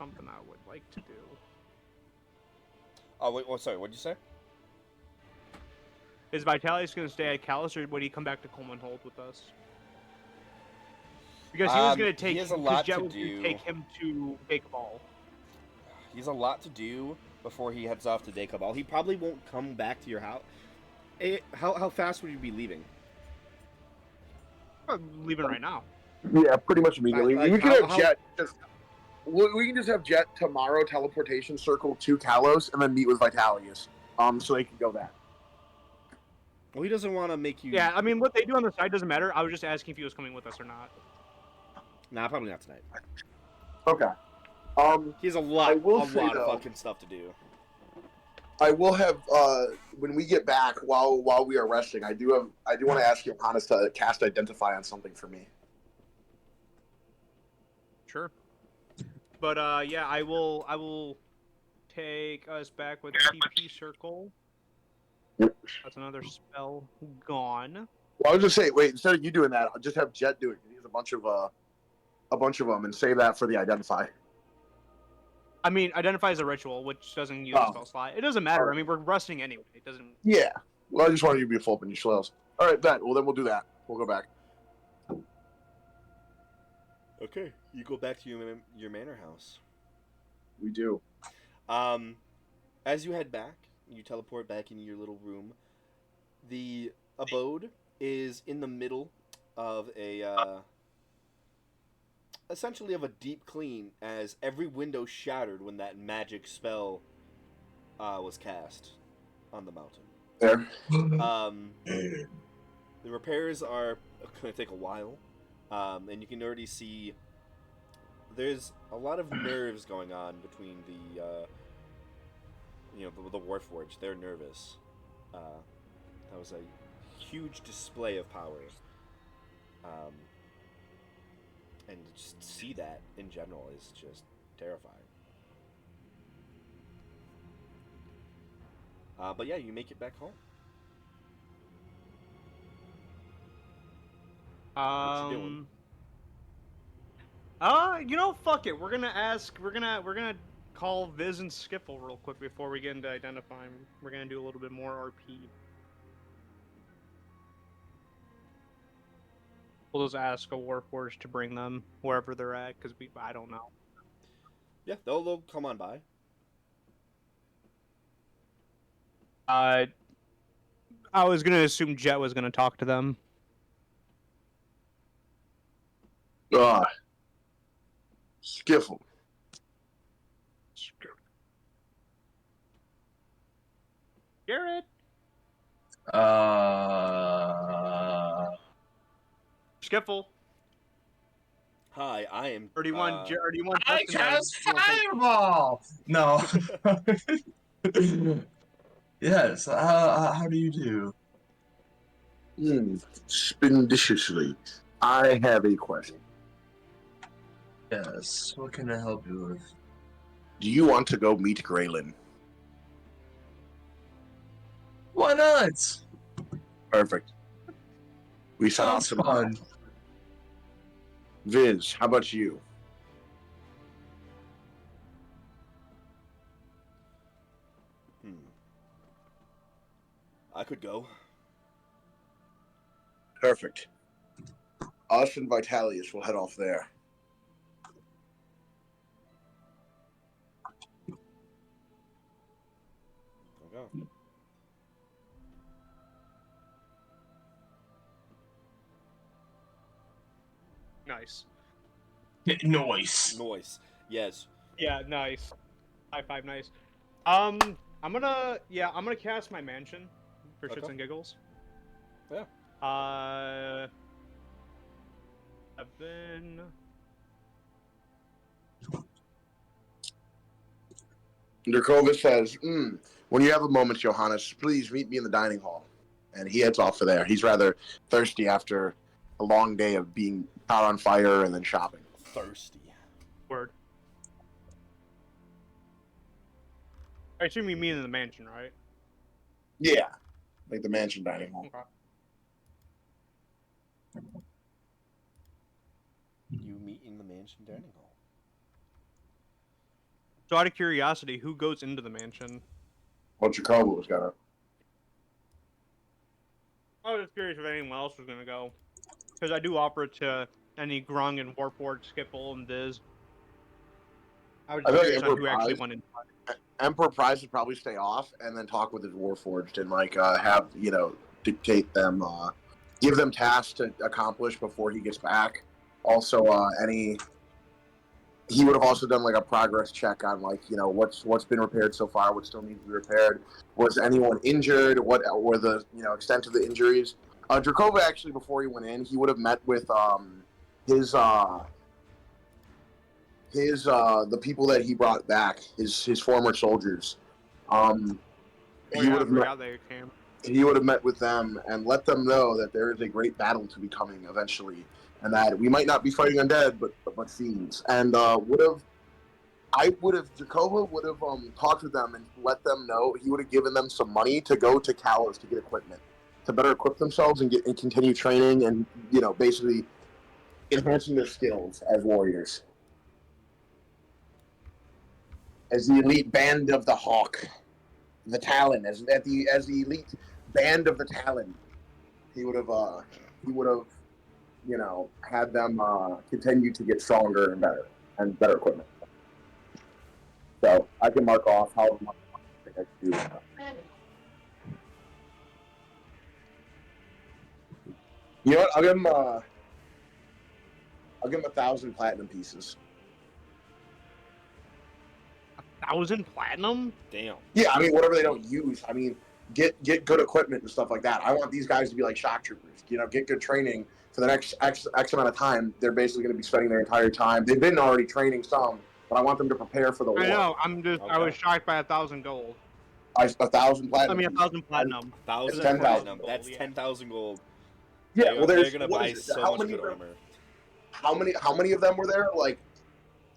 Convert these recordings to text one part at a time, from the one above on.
something I would like to do. Oh wait, sorry. What'd you say? Is Vitalis going to stay at Callus, or would he come back to Coleman Hold with us? Because he was going to take. He has a lot Jet to was do. take him to Dacoball. He has a lot to do before he heads off to Dacoball. He probably won't come back to your house. How fast would you be leaving? I'm leaving right now. Yeah, pretty much immediately. Like, we can have Jet just. We can just have Jet tomorrow teleportation circle to Kalos and then meet with Vitalius. So they can go that. Well, he doesn't want to make you. Yeah, I mean, what they do on the side doesn't matter. I was just asking if he was coming with us or not. Nah, probably not tonight. Okay. He has a lot of though, fucking stuff to do. I will have when we get back while we are resting. I do want to ask Johannes to cast Identify on something for me. Sure. But yeah, I will take us back with TP Circle. That's another spell gone. Well, I was just saying, wait, instead of you doing that, I'll just have Jet do it. He has a bunch of them, and save that for the Identify. I mean, Identify is a ritual, which doesn't use a spell slot. It doesn't matter. I mean, we're resting anyway. It doesn't. Yeah. Well, I just wanted you to be full up in your shells. All right, bet. Well, then we'll do that. We'll go back. Okay, you go back to your manor house. We do. As you head back, you teleport back into your little room. The abode is in the middle of essentially of a deep clean, as every window shattered when that magic spell was cast on the mountain. There. The repairs are going to take a while, and you can already see there's a lot of nerves going on between the Warforged. They're nervous. That was a huge display of power. And just see that in general is just terrifying. But yeah, you make it back home. What you doing? Fuck it. We're gonna call Viz and Skiffle real quick before we get into identifying. We're gonna do a little bit more RP. We'll just ask a Warforged to bring them wherever they're at, because I don't know. Yeah, they'll come on by. I was gonna assume Jet was gonna talk to them. Skiffle. Garrett. Skiffle. Hi, I am. Or do you want? Or do you want? I cast Fireball. No. Yes. How do you do? Spindiciously. I have a question. Yes. What can I help you with? Do you want to go meet Graylin? Why not? Perfect. We set off Sounds fun. Viz, how about you? I could go. Perfect. Us and Vitalius will head off there. Okay. Nice. Noise. Yes. Yeah, nice. High five, nice. I'm gonna cast my mansion for shits and giggles. Yeah. Seven. Dracovis says, when you have a moment, Johannes, please meet me in the dining hall. And he heads off for there. He's rather thirsty after a long day of being out on fire and then shopping. Thirsty. Word. I assume you mean in the mansion, right? Yeah. Like the mansion dining hall. Okay. You meet in the mansion dining hall. So out of curiosity, who goes into the mansion? Well, Jacobo was gonna. I was just curious if anyone else was gonna go, because I do offer it to any Grung and Warport, Skipple, and Viz. I was I just feel like curious on Emperor who actually Prize- went in. Emperor Prize would probably stay off and then talk with his Warforged and like have dictate them, give them tasks to accomplish before he gets back. Also, he would have also done like a progress check on like what's been repaired so far, what still needs to be repaired. Was anyone injured? What were the extent of the injuries? Drakova actually before he went in, he would have met with his the people that he brought back, his former soldiers. Oh He yeah, would I have met forgot they came. he would have met with them and let them know that there is a great battle to be coming eventually, and that we might not be fighting undead, but fiends. And Jacobo would have talked with them and let them know. He would have given them some money to go to Kalos to get equipment, to better equip themselves and continue training and basically enhancing their skills as warriors, as the elite band of the Hawk, the Talon, as the elite band of the Talon. He would have had them continue to get stronger and better equipment. So I can mark off how much I think I can do. You know what? I'll give him 1,000 platinum pieces. 1,000 platinum? Damn. Yeah, I mean whatever they don't use. I mean get good equipment and stuff like that. I want these guys to be like shock troopers. Get good training for the next X amount of time. They're basically going to be spending their entire time. They've been already training some, but I want them to prepare for the war. I know. I was Okay. shocked by 1,000 gold. 1,000 platinum. I mean, pieces. 1,000 platinum. 1,000 It's 10,000 platinum. gold, That's yeah. 10,000 gold. Yeah, well, they're gonna buy it? so How much many good of them- armor. How many of them were there? Like,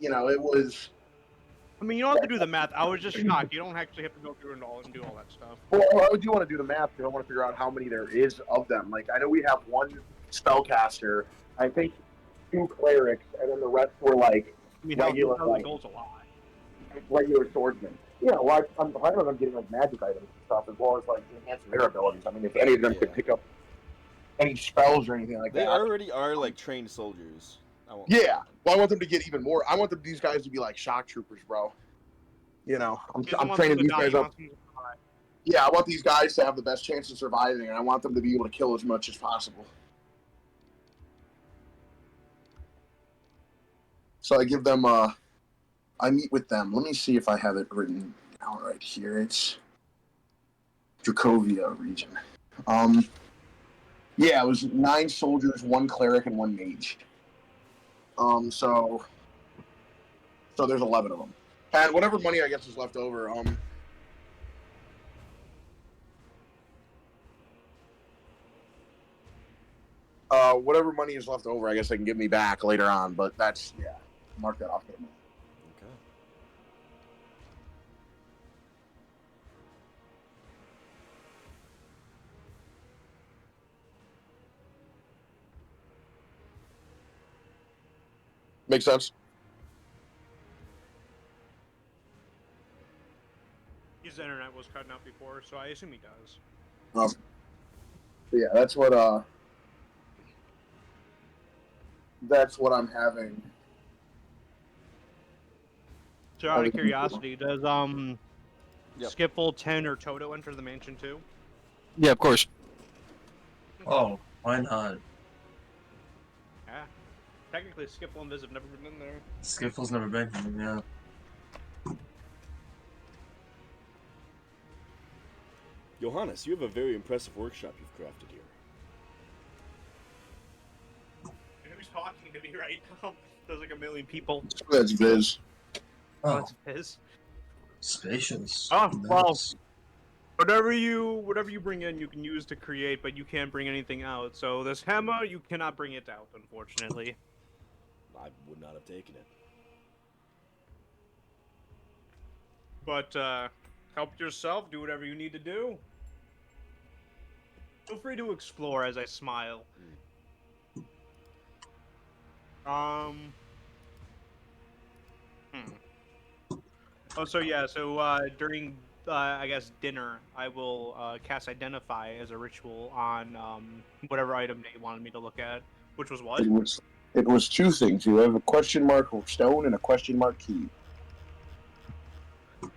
it was. I mean, you don't have to do the math. I was just shocked. You don't actually have to go through and do all that stuff. Well, I do want to do the math because I want to figure out how many there is of them. Like, I know we have one spellcaster, I think 2 clerics, and then the rest were like I mean, Regular, 1,000 like- gold's a lot. regular swordsmen. Yeah, well, I'm planning on them getting like magic items and stuff, as well as like enhancing their abilities. I mean, if any of them could Yeah. pick up any spells or anything like They that. already are like trained soldiers. I won't- Yeah, well, I want them to get even more. I want these guys to be like shock troopers, bro. He doesn't I'm want training them to these die, guys he up. wants them to survive. Yeah, I want these guys to have the best chance of surviving, and I want them to be able to kill as much as possible. So I give them, I meet with them. Let me see if I have it written down right here. It's Dracovia region. Yeah, it was 9 soldiers, 1 cleric, and 1 mage. So there's 11 of them. And whatever money I guess is left over, whatever money is left over, I guess they can give me back later on. But that's mark that off. Okay. Makes sense. His internet was cutting out before, so I assume he does. But yeah, that's what I'm having. So out of curiosity, does Yep. Skiffle, 10, or Toto enter the mansion too? Yeah, of course. Oh, why not? Yeah. Technically, Skiffle and Viz have never been in there. Skiffle's never been here, yeah. Johannes, you have a very impressive workshop you've crafted here. Who's talking to me right now? There's like a million people. That's Viz. Oh, That's Viz. spacious. Oh, well. Nice. Whatever you bring in, you can use to create, but you can't bring anything out. So this hammer, you cannot bring it out, unfortunately. I would not have taken it. But help yourself. Do whatever you need to do. Feel free to explore as I smile. Oh, so yeah, during I guess dinner, I will cast Identify as a ritual on whatever item Nate wanted me to look at, which was what? It was two things. You have a question mark stone and a question mark key.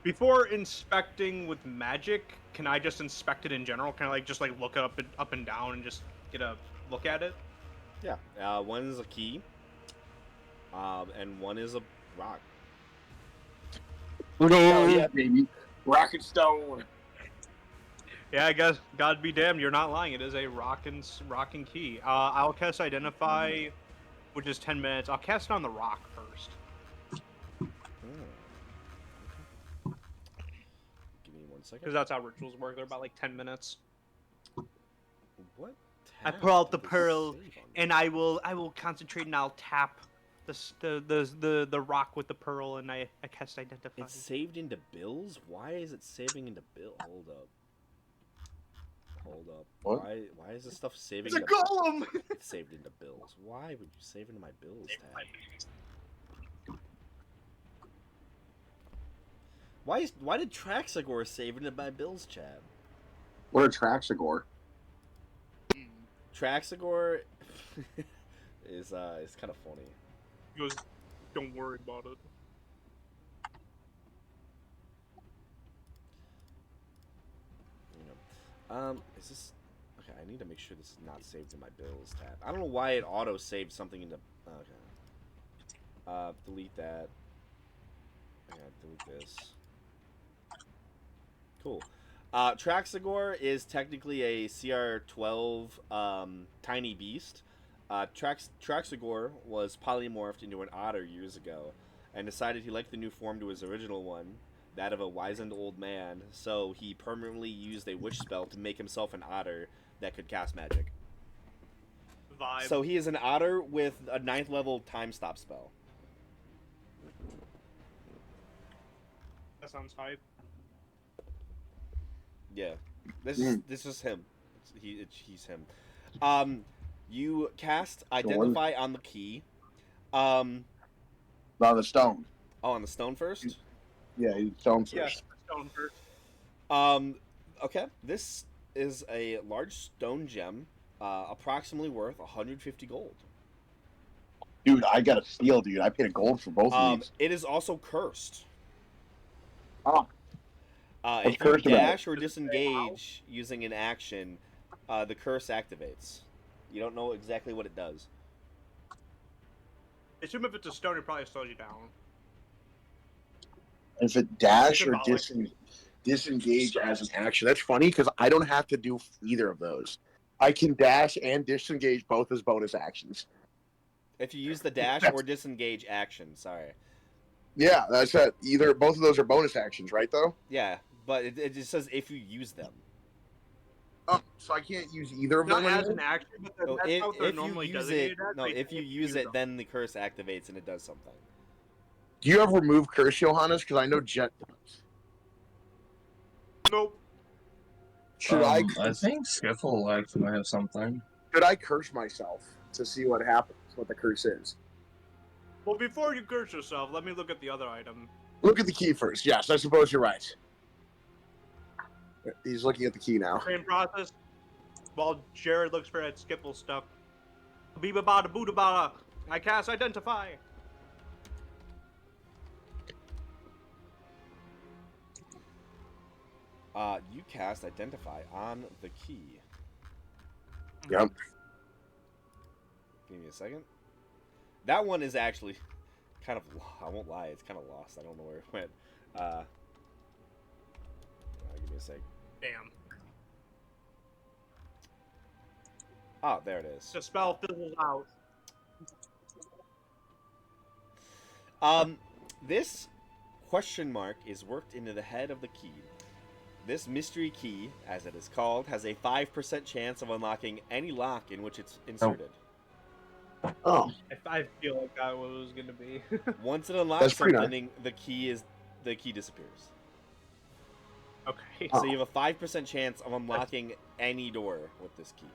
Before inspecting with magic, can I just inspect it in general? Can I just look it up and down and just get a look at it? Yeah. One is a key, and one is a rock. Oh yeah, baby. Rocket stone. Yeah, I guess God be damned, you're not lying. It is a rock and key. I'll cast Identify, which is 10 minutes. I'll cast it on the rock first. Give me 1 second. Because that's how rituals work. They're about 10 minutes. What? I tab pull out the did this pearl, save on? and I will concentrate, and I'll tap the rock with the pearl, and I cast Identify. It's saved into bills? Why is it saving into bill? Hold up. What? Why is this stuff saving It's a into golem! It's saved into bills? Why would you save into my bills tab? Why did Traxagor save into my bills tab? What are Traxagor? Traxagor is kind of funny. He goes, don't worry about it. Is this okay? I need to make sure this is not saved in my bills tab. I don't know why it auto saved something into. Okay. Delete that. Yeah, delete this. Cool. Traxagor is technically a CR12 tiny beast. Traxagor was polymorphed into an otter years ago, and decided he liked the new form to his original one, that of a wizened old man, so he permanently used a witch spell to make himself an otter that could cast magic. Vibe. So he is an otter with a 9th level time stop spell. That sounds hype. Yeah, this is him. He's him. You cast Identify on the key. On the stone. Oh, on the stone first. Yeah, stone first. Yes, stone first. Okay. This is a large stone gem, approximately worth 150 gold. Dude, I got a steal, dude. I paid a gold for both of these. It is also cursed. Oh. If you cursed about dash or disengage using an action, the curse activates. You don't know exactly what it does. Assume if it's a stone, it probably slows you down. If it dash or Symbolic. disengage as an action, that's funny because I don't have to do either of those. I can dash and disengage both as bonus actions. If you use the dash or disengage action, sorry. Yeah, that's it. Both of those are bonus actions, right? Though. Yeah, but it just says if you use them. Oh, so I can't use either of Not them. as an action, but So that's how they're if you normally use it, designated as, no, but you if you can't use them. it, then the curse activates and it does something. Do you have remove curse, Johannes? Because I know Jet does. Nope. Should I think Skiffle actually might have something. Should I curse myself to see what happens? What the curse is? Well, before you curse yourself, let me look at the other item. Look at the key first. Yes, I suppose you're right. He's looking at the key now. Same process. While Jared looks for that Skipple stuff. Biba bada booda bada. I cast Identify. You cast Identify on the key. Yep. Give me a second. That one is actually kind of, I won't lie, it's kind of lost. I don't know where it went. Give me a sec. Damn. Oh, there it is. The spell fizzles out. This question mark is worked into the head of the key. This mystery key, as it is called, has a 5% chance of unlocking any lock in which it's inserted. Oh, I feel like that what it was gonna be. Once it unlocks That's pretty nice. something, the key disappears. Okay. So you have a 5% chance of unlocking any door with this key.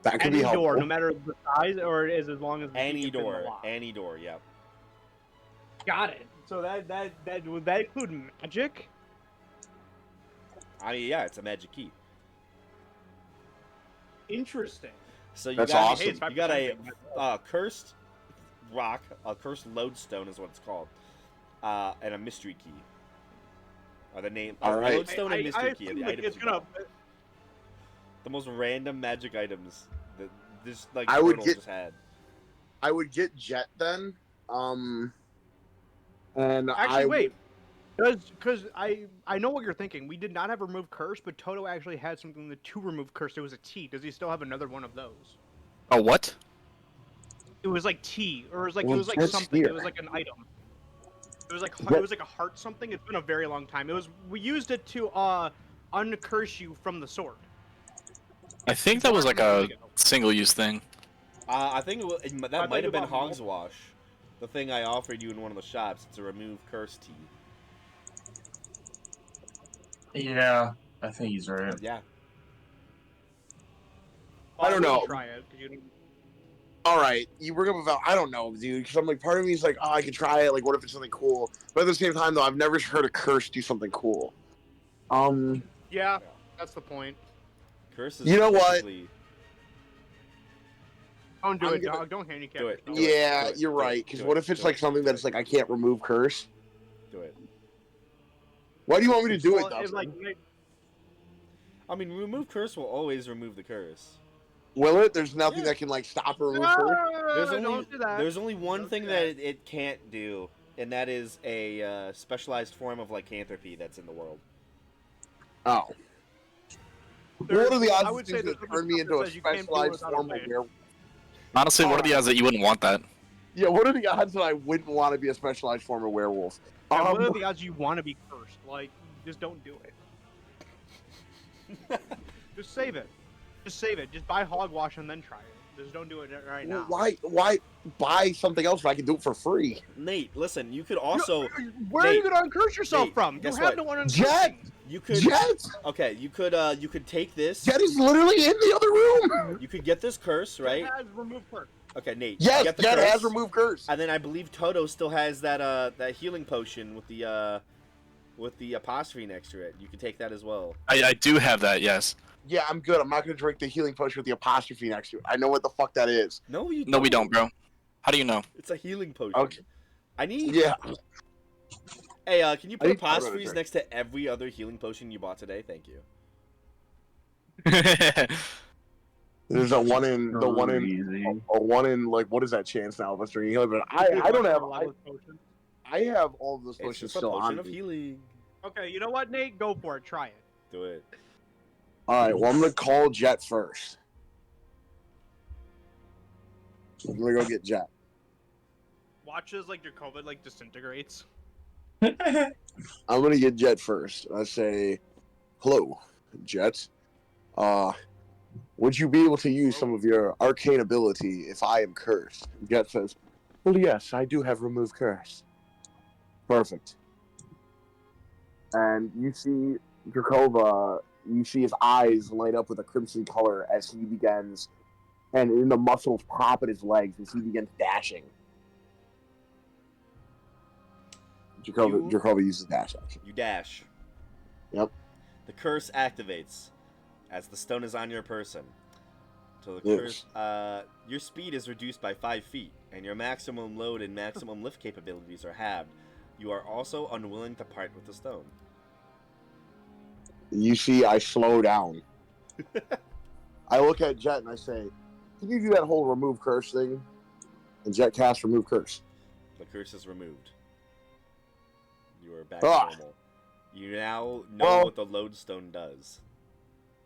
that could Any be helpful. door, no matter the size, or is as long as the key Any can fit in the door, lock. any door. Yep. Got it. So would that include magic? I mean, yeah, it's a magic key. Interesting. So you That's got awesome. Hey, it's you got a 5%. cursed rock, a cursed lodestone is what it's called, and a mystery key. Are the name All right. lodestone and mystery key are assume, the like, items. it's you gonna. got. The most random magic items that this like I would Turtle get- just had. I would get Jet then. And Actually, wait. Because I know what you're thinking. We did not have remove curse, but Toto actually had something to remove curse. It was a T. Does he still have another one of those? A what? It was like T, or it Well, was like Jet's something. here. It was like an item. It was like Jet- it was like a heart something. It's been a very long time. We used it to uncurse you from the sword. I think that was like a single-use thing. I think that thought might you have been bought Hog's multiple. Wash, the thing I offered you in one of the shops. It's a remove curse tea. Yeah, I think he's right. Yeah. I don't wouldn't know. Try it, 'cause you didn't- all right, you bring up about I don't know, dude. Because I'm like, part of me is like, oh, I could try it. Like, what if it's something cool? But at the same time, though, I've never heard a curse do something cool. Yeah, that's the point. Curse is You know what? basically- Don't do I'm it, gonna- dog. Don't handicap Do it. yourself. Do it. yeah, do you're it, right. Because do what it, if it's do like it, something do that's it. like I can't remove curse? Do it. Why do you want me to do Well, it, Dustin? I mean, remove curse will always remove the curse. Will it? There's nothing Yeah. that can like stop or remove curse. There's only one Don't thing do that it can't do, and that is a specialized form of lycanthropy that's in the world. Oh. There's- What are the I odds would of say things there's that something turn me that into a says you can't do it specialized without a form of blade. werewolf? Honestly, what are the odds that you wouldn't want that? Yeah, what are the odds that I wouldn't want to be a specialized form of werewolf? And what are Um, the odds you want to be cursed? Like, just don't do it. Just save it. Just save it. Just buy hogwash and then try it. Just don't do it right now. why buy something else if I can do it for free? Nate, listen, you could also Where are you Nate, gonna uncurse yourself Nate, from? You guess have what? no one Jet! you could Jet! okay, you could take this. Jet is literally in the other room! You could get this curse, right? Has remove curse. Okay, Nate. Yes, get the Jet curse, has removed curse. And then I believe Toto still has that healing potion with the apostrophe next to it. You can take that as well. I do have that, yes. Yeah, I'm good. I'm not going to drink the healing potion with the apostrophe next to it. I know what the fuck that is. No, you No, we don't, bro. How do you know? It's a healing potion. Okay. I need. Yeah. Hey, can you I put need powder apostrophes drink. next to every other healing potion you bought today? Thank you. There's a one in, the one in, Easy. a one in, like, what is that chance now of us drinking healing? But I don't have, I have all of those It's potions just a still potion on of me. healing. Okay, you know what, Nate? Go for it. Try it. Do it. Alright, well, I'm going to call Jet first. I'm going to go get Jet. Watch as like your COVID like disintegrates. I'm going to get Jet first. I say, hello, Jet. Would you be able to use some of your arcane ability if I am cursed? Jet says, well, yes, I do have remove curse. Perfect. And you see Drakova, you see his eyes light up with a crimson color as he begins, and in the muscles pop at his legs as he begins dashing. Drakova uses dash action. You dash. Yep. The curse activates as the stone is on your person. So the Yes. curse, your speed is reduced by 5 feet, and your maximum load and maximum lift capabilities are halved. You are also unwilling to part with the stone. You see, I slow down. I look at Jet and I say, can you do that whole remove curse thing? And Jet casts remove curse. The curse is removed. You are back Ah. to normal. You now know Well- what the lodestone does.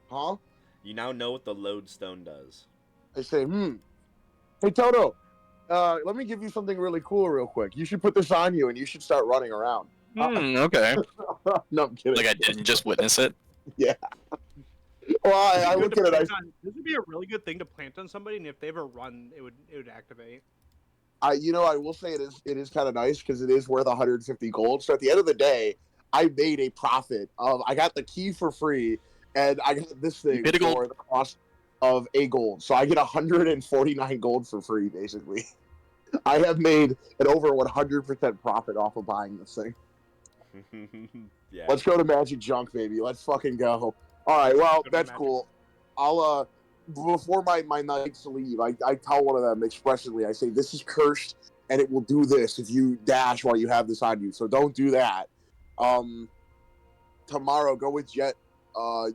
Huh? You now know what the lodestone does. I say, hey, Toto, let me give you something really cool real quick. You should put this on you and you should start running around. Okay. No, I'm kidding. Like I didn't just witness it. Well, I look at it, This would be a really good thing to plant on somebody, and if they ever run, it would activate. I will say it is kind of nice because it is worth 150 gold. So at the end of the day, I made a profit of, I got the key for free and I got this thing made a gold. for the cost of a gold. So I get 149 gold for free, basically. I have made an over 100% profit off of buying this thing. Yeah. Let's go to Magic Junk, baby. Let's fucking go. All right, well, Go to that's Magic. cool. I'll before my knights leave, I tell one of them expressively. I say, "This is cursed, and it will do this if you dash while you have this on you. So don't do that." Tomorrow, go with Jet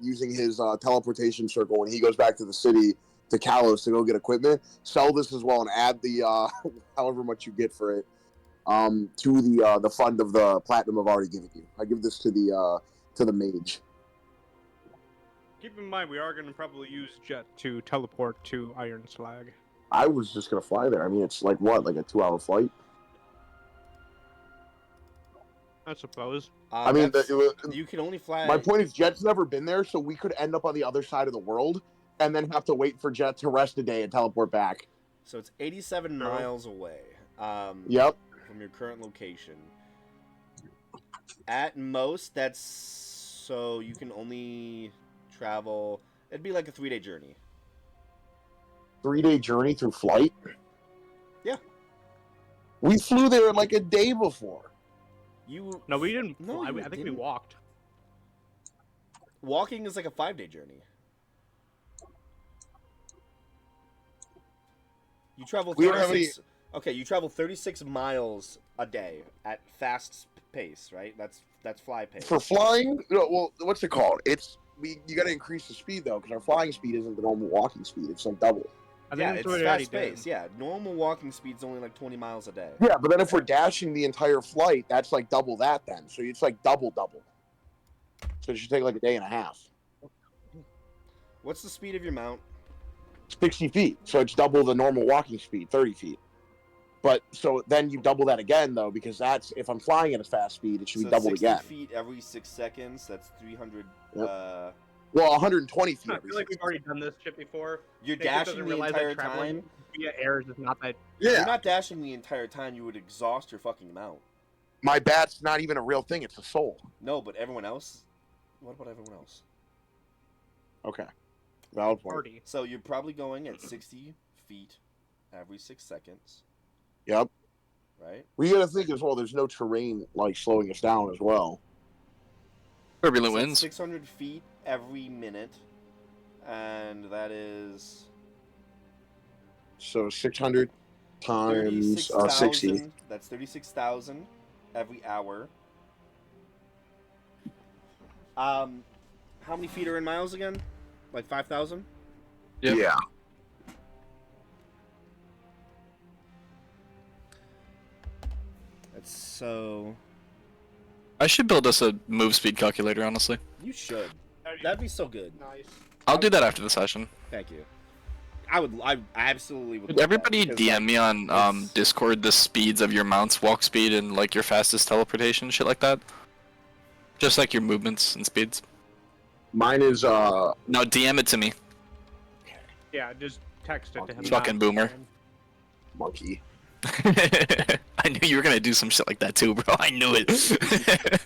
using his teleportation circle when he goes back to the city to Kalos to go get equipment. Sell this as well and add the however much you get for it to the fund of the platinum I've already given you. I give this to the mage. Keep in mind, we are going to probably use Jet to teleport to Iron Slag. I was just gonna fly there. I mean, it's like what, like a 2-hour flight? I suppose. I mean, you can only fly. my point is, Jet's never been there, so we could end up on the other side of the world and then have to wait for Jet to rest a day and teleport back. So it's 87 True. miles away. Yep. From your current location. At most, that's so you can only travel. It'd be like a 3-day journey. 3-day journey through flight? Yeah. We flew there like a day before. No, we didn't No, fly. you I think we didn't. walked. Walking is like a 5-day journey. You travel We don't have 36. Okay, you travel 36 miles a day at fast pace, right? That's fly pace. For flying, no, well, what's it called? You got to increase the speed though, because our flying speed isn't the normal walking speed. It's like double. I think Yeah, that's it's what we already fast did. pace. Yeah, normal walking speed's only like 20 miles a day. Yeah, but then if we're dashing the entire flight, that's like double that then. So it's like double. So it should take like a day and a half. What's the speed of your mount? 60 feet. So it's double the normal walking speed, 30 feet. But so then you double that again though, because that's if I'm flying at a fast speed, it should be So doubled 60 again. feet every 6 seconds. That's 300. Yep. Well, 120 feet. I every feel like 6 we've already done this shit before. You're They just dashing doesn't the realize entire that traveling time. via airs is not that. Yeah, You're not dashing the entire time. You would exhaust your fucking mount. my bat's not even a real thing. It's a soul. No, but everyone else. What about everyone else? Okay. Valid point. Party. So you're probably going at 60 feet every 6 seconds, Yep. right? We got to think as well. There's no terrain like slowing us down as well. Turbulent So it's winds. 600 feet every minute, and that is So 600 times 60. 36,000. That's 36,000 every hour. How many feet are in miles again? Like 5,000? Yep. Yeah. That's so. I should build us a move speed calculator, honestly. You should. That'd be so good. Nice. I'll do that after the session. Thank you. I absolutely would. Could love that, everybody because, DM like, me on it's- Discord the speeds of your mount's walk speed and like your fastest teleportation, shit like that? Just like your movements and speeds. Mine is No, DM it to me. Yeah, just text it to him. Fucking boomer. monkey. I knew you were gonna do some shit like that too, bro. I knew it.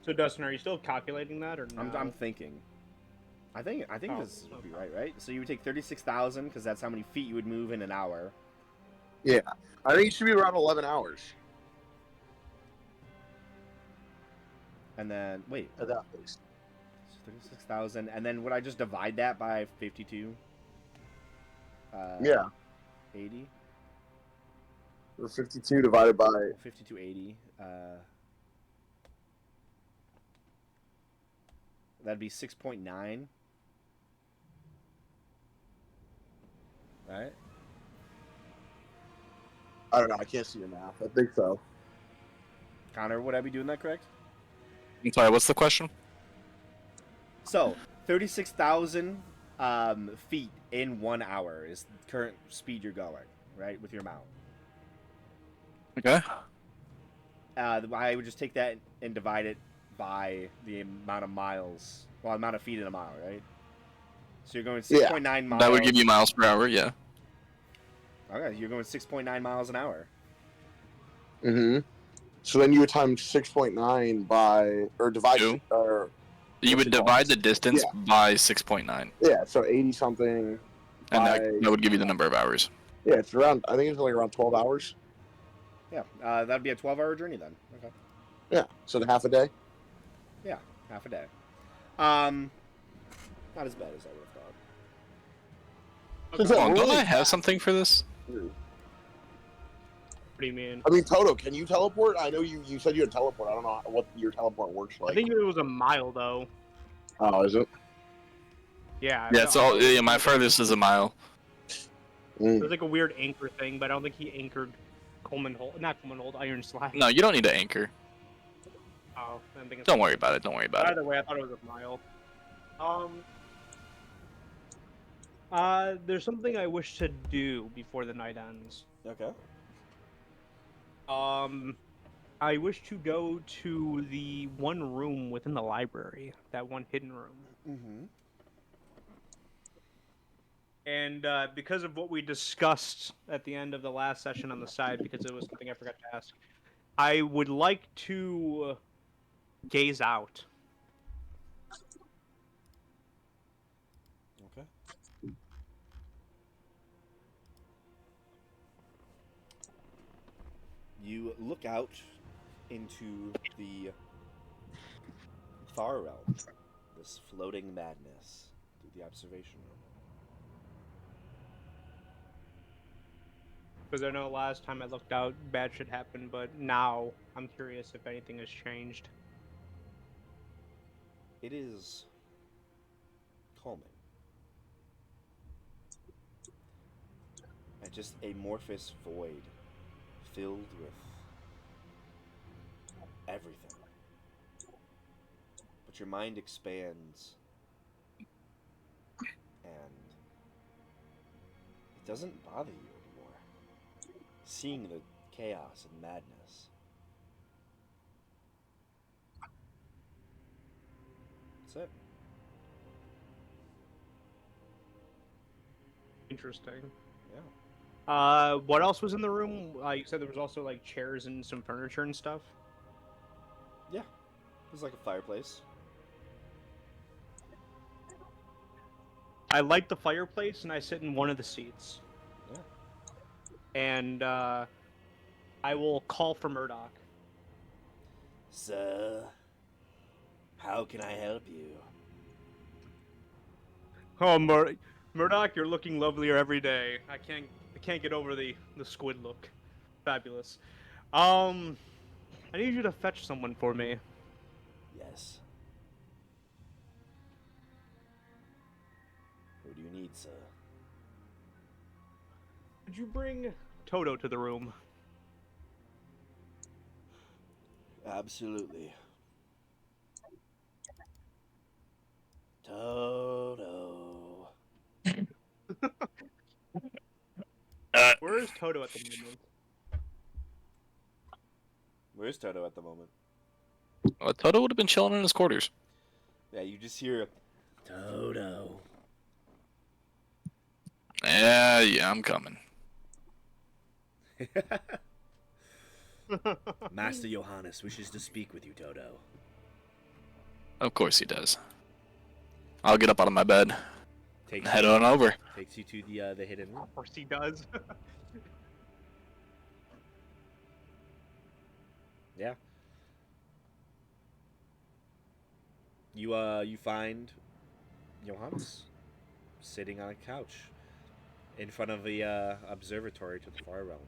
So Dustin, are you still calculating that or no? I'm thinking. I think Oh, this would be right? So you would take 36,000 because that's how many feet you would move in an hour. I think it should be around 11 hours. And then wait, At that pace. 36,000, and then would I just divide that by 52? Yeah. 80. Or 52 divided by 5280. That'd be 6.9. Right? I don't know. I can't see your math. I think so. Connor, would I be doing that correct? I'm sorry, what's the question? So, 36,000 feet in 1 hour is the current speed you're going, right, with your mount. Okay. I would just take that and divide it by the amount of miles, well, amount of feet in a mile, right? So you're going 6.9 miles. That would give you miles per hour, yeah. Okay, you're going 6.9 miles an hour. Mm-hmm. So then you would times 6.9 by, or divide, Two. or You What's would it called? divide the distance Yeah. by 6.9, Yeah, so 80 something. and by, that would give you the number of hours. Yeah, it's around. I think it's like around 12 hours. Yeah, that'd be a 12-hour journey then. Okay. Yeah, so half a day. Yeah, half a day. Not as bad as I would have thought. So Hold on, we're don't only I have back. something for this? What do you mean? I mean, Toto, can you teleport? I know you said you had teleport. I don't know what your teleport works like. I think it was a mile though. Oh, is it? Yeah. Yeah, it's all. Yeah, my furthest is a mile. Mm. There's like a weird anchor thing, but I don't think he anchored Coleman Hold. Not Coleman Hold. Iron Slide. No, you don't need to anchor. Oh, I'm thinking. Don't worry about it. Don't worry about it. Either way, I thought it was a mile. There's something I wish to do before the night ends. Okay. I wish to go to the one room within the library, that one hidden room. Mm-hmm. And because of what we discussed at the end of the last session on the side, because it was something I forgot to ask, I would like to gaze out. Okay. You look out into the far realm, this floating madness, through the observation room. Because I know last time I looked out, bad shit happened, but now I'm curious if anything has changed. It is calming. And just amorphous void filled with everything. But your mind expands and it doesn't bother you anymore. Seeing the chaos and madness. That's it. Interesting. Yeah. What else was in the room? You said there was also like chairs and some furniture and stuff. Yeah. It's like a fireplace. I light the fireplace and I sit in one of the seats. Yeah. And I will call for Murdoch. Sir, how can I help you? Oh, Murdoch, you're looking lovelier every day. I can't get over the squid look. Fabulous. I need you to fetch someone for me. Yes. Who do you need, sir? Could you bring Toto to the room? Absolutely. Toto. Where is Toto at the moment? Where's Toto at the moment? Well, Toto would have been chilling in his quarters. Yeah, you just hear Toto. Yeah, I'm coming. Master Johannes wishes to speak with you, Toto. Of course he does. I'll get up out of my bed. Takes Head on over. Takes you to the hidden room. Of course he does. Yeah. You find Johannes sitting on a couch in front of the observatory to the far realm.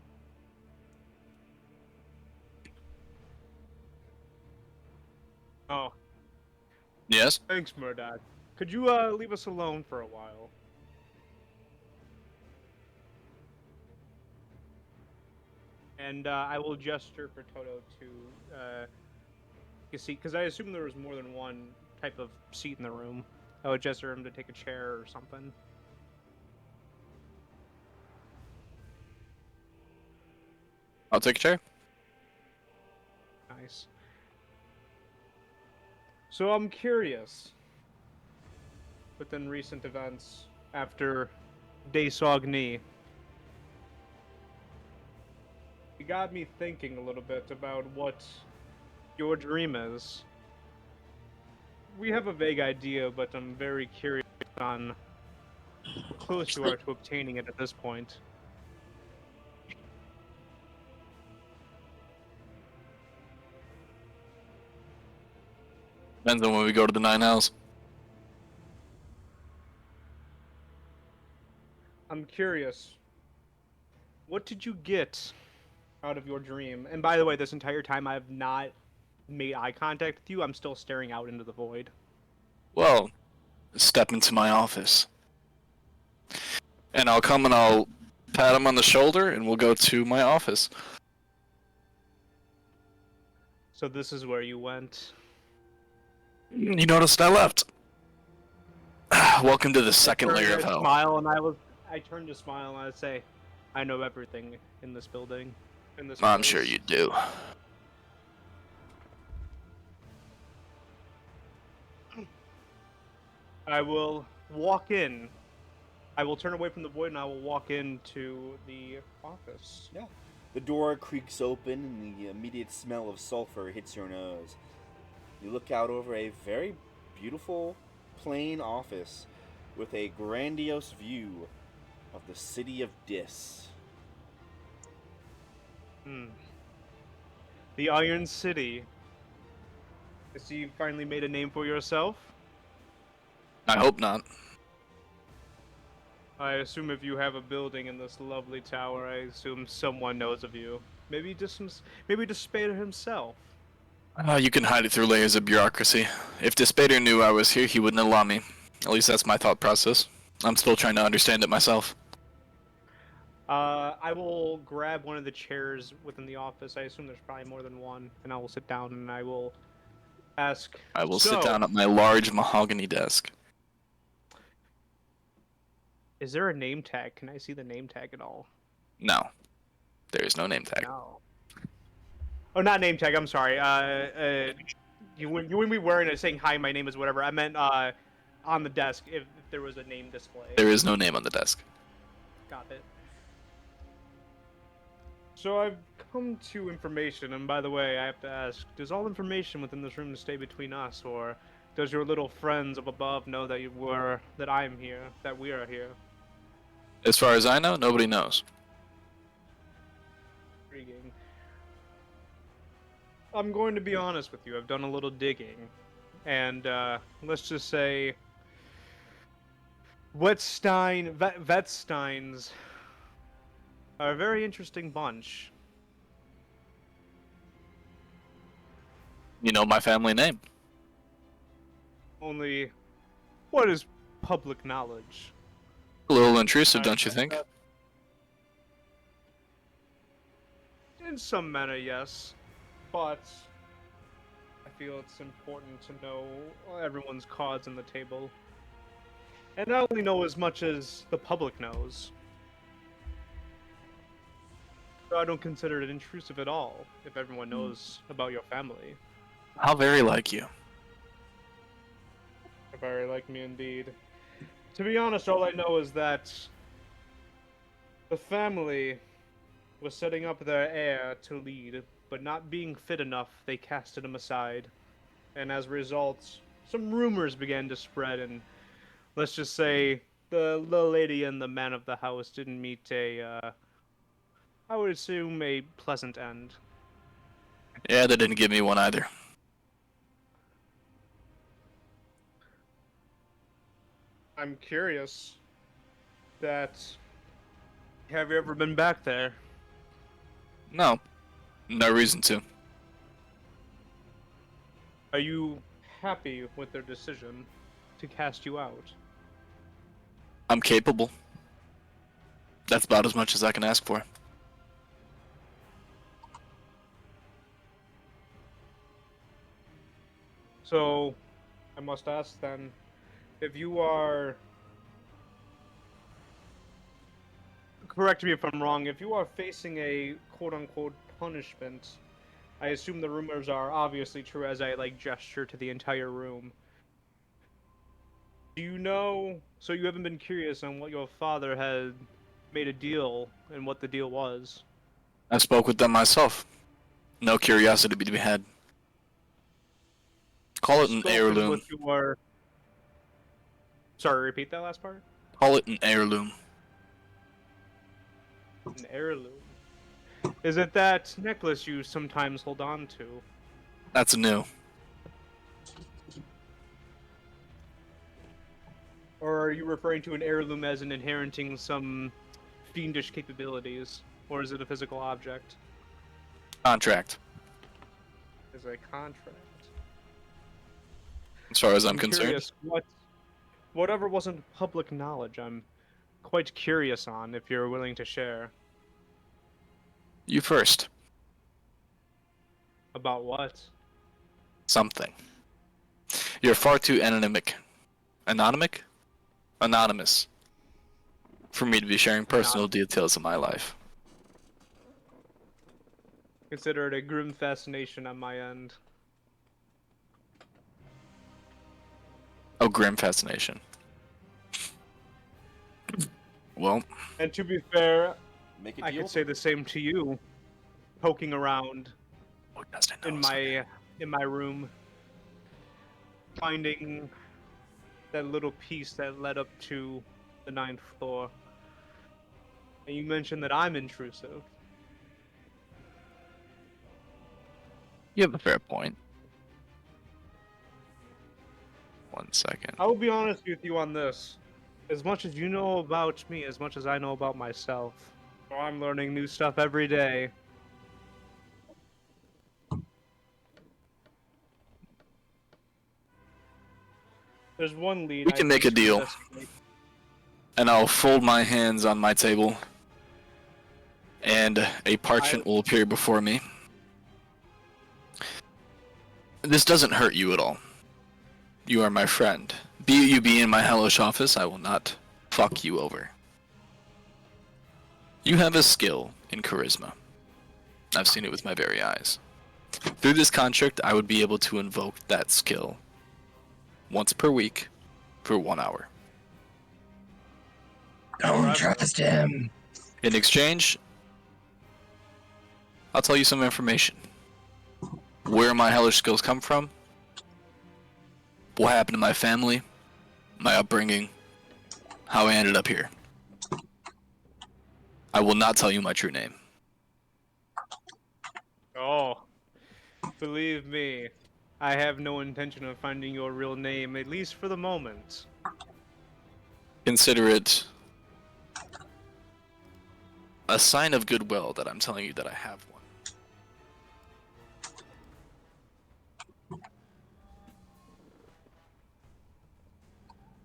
Oh, Yes? thanks, Murdoch. Could you leave us alone for a while? And I will gesture for Toto to take a seat, because I assume there was more than one type of seat in the room. I would gesture him to take a chair or something. I'll take a chair. Nice. So I'm curious, within recent events after Desogny, it got me thinking a little bit about what your dream is. we have a vague idea, but I'm very curious on how close you are to obtaining it at this point. Depends on when we go to the Nine Hells. I'm curious. What did you get out of your dream? And by the way, this entire time I have not made eye contact with you. I'm still staring out into the void. Well, step into my office. And I'll come and I'll pat him on the shoulder and we'll go to my office. So this is where you went. You noticed I left. Welcome to the second layer of hell. Smile, and I turned to smile and I'd say, I know everything in this building. In this I'm place. sure you do. I will walk in. I will turn away from the void and I will walk into the office. Yeah. The door creaks open and the immediate smell of sulfur hits your nose. You look out over a very beautiful, plain office with a grandiose view of the city of Dis. The Iron City. I see you finally made a name for yourself. I hope not. I assume if you have a building in this lovely tower, I assume someone knows of you. Maybe Despader himself. You can hide it through layers of bureaucracy. If Despader knew I was here, he wouldn't allow me. At least that's my thought process. I'm still trying to understand it myself. I will grab one of the chairs within the office. I assume there's probably more than one, and I will sit down and I will ask. I will "So, sit down at my large mahogany desk. Is there a name tag? Can I see the name tag at all? No. There is no name tag. No. Oh, not name tag. I'm sorry. You wouldn't be wearing it saying hi, my name is whatever. I meant on the desk if there was a name display. There is no name on the desk. Got it. So I've come to information, and by the way, I have to ask: does all information within this room stay between us, or does your little friends up above know that that I'm here, that we are here? As far as I know, nobody knows. Intriguing. I'm going to be honest with you. I've done a little digging, and let's just say Vetsteins are a very interesting bunch. You know my family name. Only, what is public knowledge? A little intrusive, don't you think? In some manner, yes. But I feel it's important to know everyone's cards on the table. And I only know as much as the public knows. So I don't consider it intrusive at all if everyone knows about your family. How very like you. Very like me indeed. To be honest, all I know is that the family was setting up their heir to lead, but not being fit enough, they casted him aside. And as a result, some rumors began to spread, and let's just say the lady and the man of the house didn't meet I would assume a pleasant end. Yeah, they didn't give me one either. I'm curious that... Have you ever been back there? No. No reason to. Are you happy with their decision to cast you out? I'm capable. That's about as much as I can ask for. So, I must ask then, if you are... Correct me if I'm wrong, if you are facing a quote-unquote punishment, I assume the rumors are obviously true as I, gesture to the entire room. Do you know... So you haven't been curious on what your father had made a deal, and what the deal was? I spoke with them myself. No curiosity to be had. Call it an spoken heirloom. with your... Sorry, repeat that last part? Call it an heirloom. An heirloom. Is it that necklace you sometimes hold on to? That's new. Or are you referring to an heirloom as in inheriting some fiendish capabilities? Or is it a physical object? Contract. Is it a contract? As far as I'm concerned. Curious, whatever wasn't public knowledge, I'm quite curious on if you're willing to share. You first. About what? Something. You're far too anonymic. Anonymous. For me to be sharing personal details of my life. Consider it a grim fascination on my end. Oh, grim fascination. Well, And to be fair, Make a I deal. could say the same to you. Poking around what does it know in my room, finding that little piece that led up to the 9th floor. And you mentioned that I'm intrusive. You have a fair point. 1 second. I will be honest with you on this. As much as you know about me, as much as I know about myself, I'm learning new stuff every day. There's one lead. We can make a deal. And I'll fold my hands on my table. And a parchment will appear before me. This doesn't hurt you at all. You are my friend. Be you be in my hellish office, I will not fuck you over. You have a skill in charisma. I've seen it with my very eyes. Through this contract, I would be able to invoke that skill once per week for 1 hour. Don't trust him. In exchange, I'll tell you some information. Where my hellish skills come from, what happened to my family, my upbringing, how I ended up here. I will not tell you my true name. Oh, believe me, I have no intention of finding your real name, at least for the moment. Consider it a sign of goodwill that I'm telling you that I have one.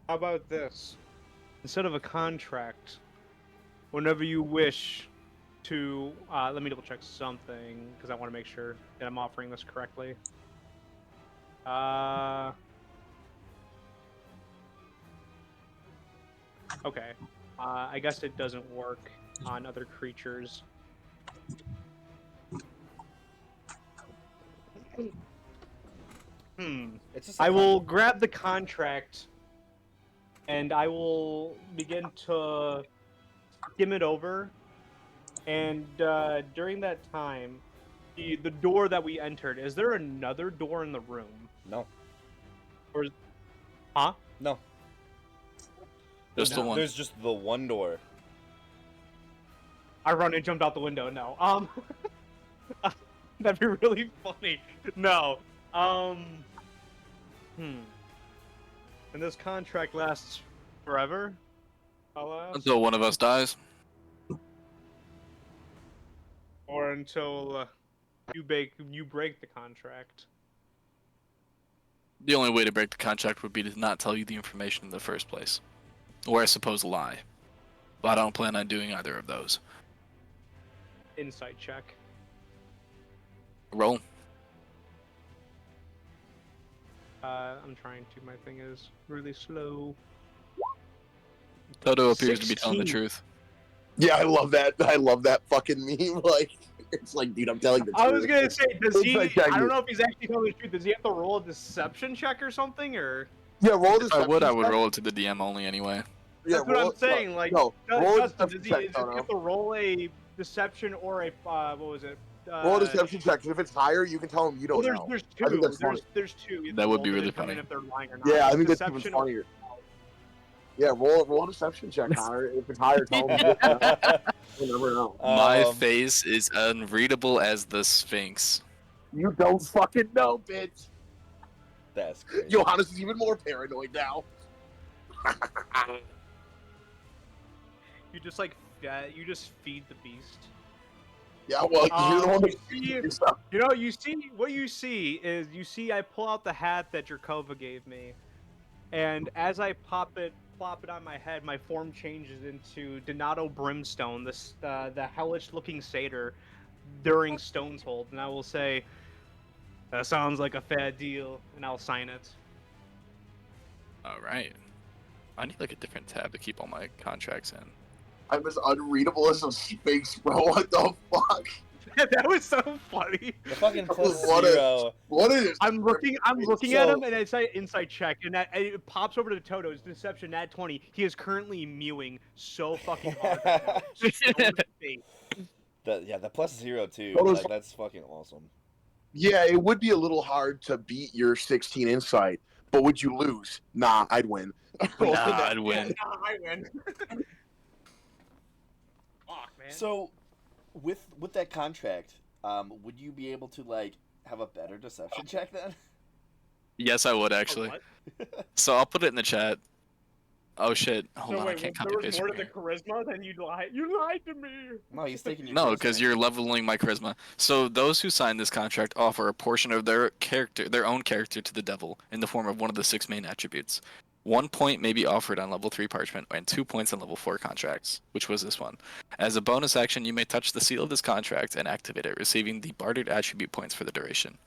How about this? Instead of a contract, whenever you wish to, let me double check something, because I want to make sure that I'm offering this correctly. Okay. I guess it doesn't work on other creatures. It's just a I will grab the contract and I will begin to skim it over. And during that time, the door that we entered, is there another door in the room? No. Or huh? No. Just the one. There's just the one door. I run and jumped out the window. No. That'd be really funny. No. And this contract lasts forever? Alas? Until one of us dies. Or until you break the contract? The only way to break the contract would be to not tell you the information in the first place. Or I suppose lie. But I don't plan on doing either of those. Insight check. Roll. I'm trying to. My thing is really slow. Toto appears to be telling the 16. truth. Yeah, I love that. I love that fucking meme. Like, it's like, dude, I'm telling the truth. I was gonna say, does he? Like, I don't know if he's actually telling the truth. Does he have to roll a deception check or something, or? Yeah, roll this. If I would roll it to the DM only anyway. That's what I'm saying. Like, no, roll a Justin, deception does he check, have to roll a deception or a what was it? Roll a deception check. 'Cause if it's higher, you can tell them you don't well, know. there's I think two. that's funny. There's two. You That can would roll be to really determine funny. if they're lying or not. Yeah, I It's think that's even deception. funnier. Yeah, roll a deception check, Connor. If it's higher, tell them you don't know. You never know. My Um, face is unreadable as the Sphinx. You don't fucking know, bitch. That's crazy. Johannes is even more paranoid now. You just you just feed the beast. Yeah, well, you're the one that you feeds stuff. You know, what you see I pull out the hat that Drakova gave me, and as I plop it on my head, my form changes into Donato Brimstone, the hellish-looking satyr during Stone's Hold, and I will say, "That sounds like a fair deal," and I'll sign it. All right. I need like a different tab to keep all my contracts in. I'm as unreadable as a sphinx, bro. What the fuck? That was so funny. The fucking plus What a- zero. What is? I'm looking So- at him, and I say insight check, and it pops over to Toto's deception at 20. He is currently mewing so fucking hard right now. So big. The plus zero too. Total's- That's fucking awesome. Yeah, it would be a little hard to beat your 16 insight, but would you lose? Nah, I'd win. Nah, I'd win. Nah, I win. Fuck, man. So, with that contract, would you be able to like have a better deception check then? Yes, I would Oh, actually. what? So I'll put it in the chat. Oh shit! Hold So on, I wait, can't there copy was paste more from to the here. charisma than you lied. You lied to me. No, he's taking your. No, charisma. because you're leveling my charisma. So those who sign this contract offer a portion of their own character to the devil in the form of one of the 6 main attributes. 1 point may be offered on level 3 parchment, and 2 points on level 4 contracts, which was this one. As a bonus action, you may touch the seal of this contract and activate it, receiving the bartered attribute points for the duration.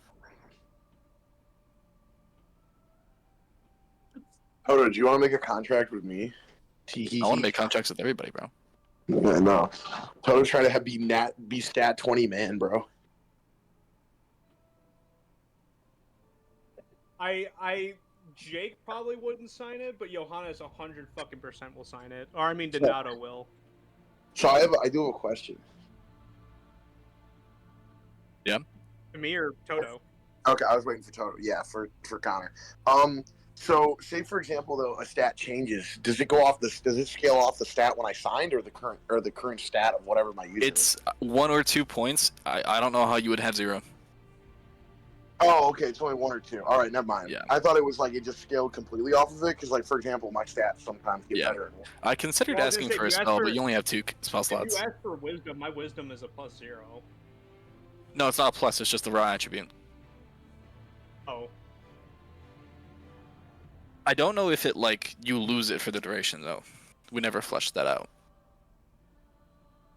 Toto, do you want to make a contract with me? I want to make contracts with everybody, bro. Yeah, no. Toto's trying to be stat 20 man, bro. Jake probably wouldn't sign it, but Johannes 100% will sign it. Or I mean, Donato will. So I do have a question. To me or Toto. Okay, I was waiting for Toto. Yeah, for Connor. So say for example though a stat changes. Does it go off this? Does it scale off the stat when I signed, or the current stat of whatever my user? It's 1 or 2 points. I don't know how you would have 0. Oh, okay. It's only 1 or 2. All right, never mind. Yeah. I thought it was like it just scaled completely off of it because, like, for example, my stats sometimes get Yeah. better. I considered Well, I was asking gonna say, for a you asked spell, for- but you only have 2 spell If slots. you ask for wisdom, my wisdom is a +0. No, it's not a plus. It's just the raw attribute. Oh. I don't know if it like you lose it for the duration though. We never fleshed that out.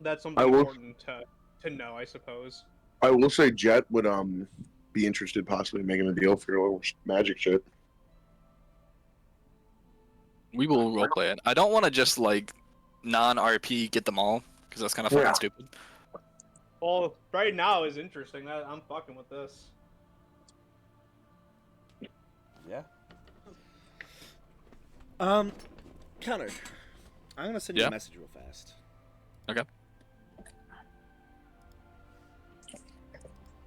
That's something I will- important to know, I suppose. I will say Jet would be interested possibly in making a deal for your little magic shit. We will roleplay it. I don't want to just like non-RP get them all because that's kind of fucking Yeah. stupid. Well, right now is interesting. I'm fucking with this. Yeah. Connor, I'm gonna send you Yeah? a message real fast. Okay.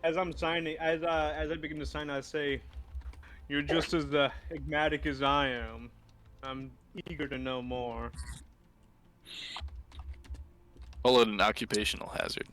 As I'm signing, as I begin to sign, I say, "You're just as enigmatic as I am. I'm eager to know more." Call it an occupational hazard.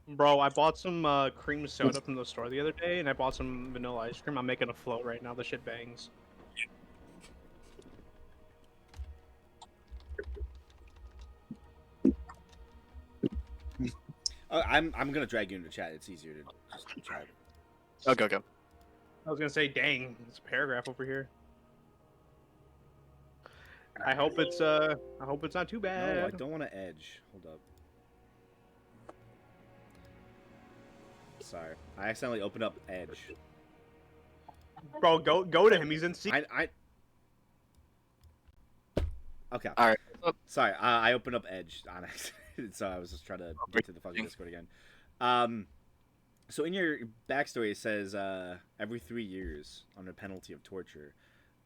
Bro, I bought some cream soda from the store the other day, and I bought some vanilla ice cream. I'm making a float right now. The shit bangs. I'm gonna drag you into chat. It's easier to just chat. Okay, okay. I was gonna say, dang, it's a paragraph over here. I hope it's not too bad. No, I don't want to edge. Hold up. Sorry, I accidentally opened up Edge. Bro, go to him. He's in secret. Okay. All right. Sorry, I opened up Edge on accident, so I was just trying to get to the fucking Discord again. So in your backstory, it says every 3 years, under penalty of torture,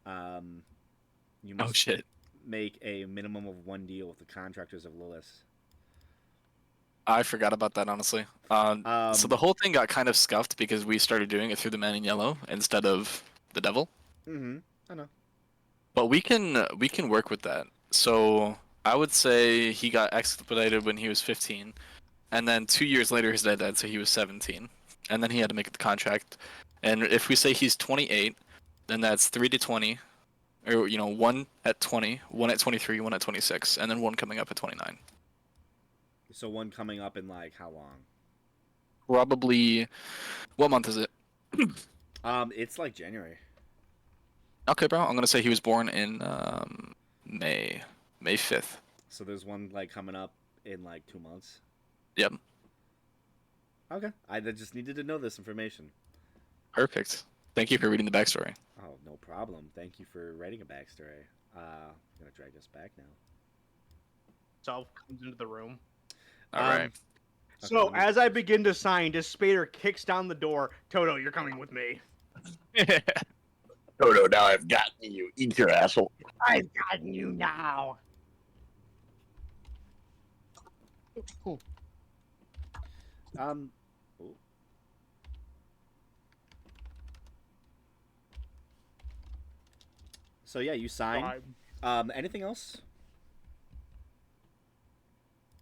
you Oh must shit. make a minimum of 1 deal with the contractors of Lilith. I forgot about that honestly. So the whole thing got kind of scuffed because we started doing it through the Man in Yellow instead of the Devil. Mm-hmm. I know. But we can work with that. So I would say he got expedited when he was 15, and then 2 years later his dad died, so he was 17, and then he had to make the contract. And if we say he's 28, then that's 3 to 20, or 1 at 20, 1 at 23, 1 at 26, and then 1 coming up at 29. So 1 coming up in like how long? Probably. What month is it? It's like January. Okay, bro. I'm gonna say he was born in May 5th. So there's 1 like coming up in like 2 months. Yep. Okay. I just needed to know this information. Perfect. Thank you for reading the backstory. Oh, no problem. Thank you for writing a backstory. I'm gonna drag us back now. Self comes into the room. All right. Okay, So let me- as I begin to sign, Spader kicks down the door. Toto, you're coming with me. Toto, now I've gotten you. Eat your asshole. I've gotten you now. ooh. So yeah, you sign. Anything else?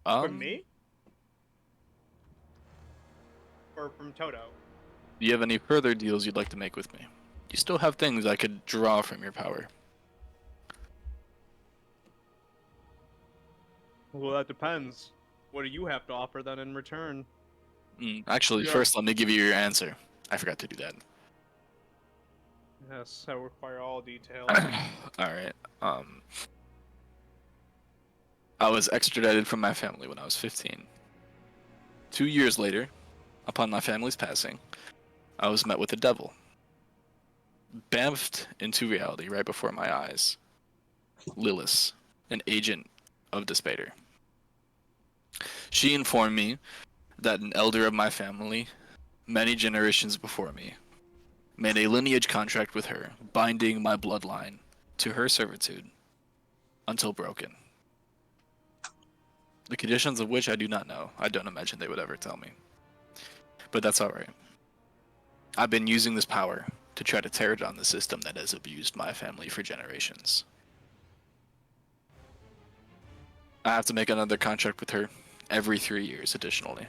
From me? Or from Toto? Do you have any further deals you'd like to make with me? You still have things I could draw from your power. Well, that depends. What do you have to offer then in return? Actually, Yeah. first let me give you your answer. I forgot to do that. Yes, I require all details. Alright. I was extradited from my family when I was 15. 2 years later, upon my family's passing, I was met with the devil. Bamfed into reality right before my eyes. Lilith, an agent of Despater. She informed me that an elder of my family, many generations before me, made a lineage contract with her, binding my bloodline to her servitude until broken. The conditions of which I do not know. I don't imagine they would ever tell me. But that's alright. I've been using this power to try to tear down the system that has abused my family for generations. I have to make another contract with her every 3 years additionally.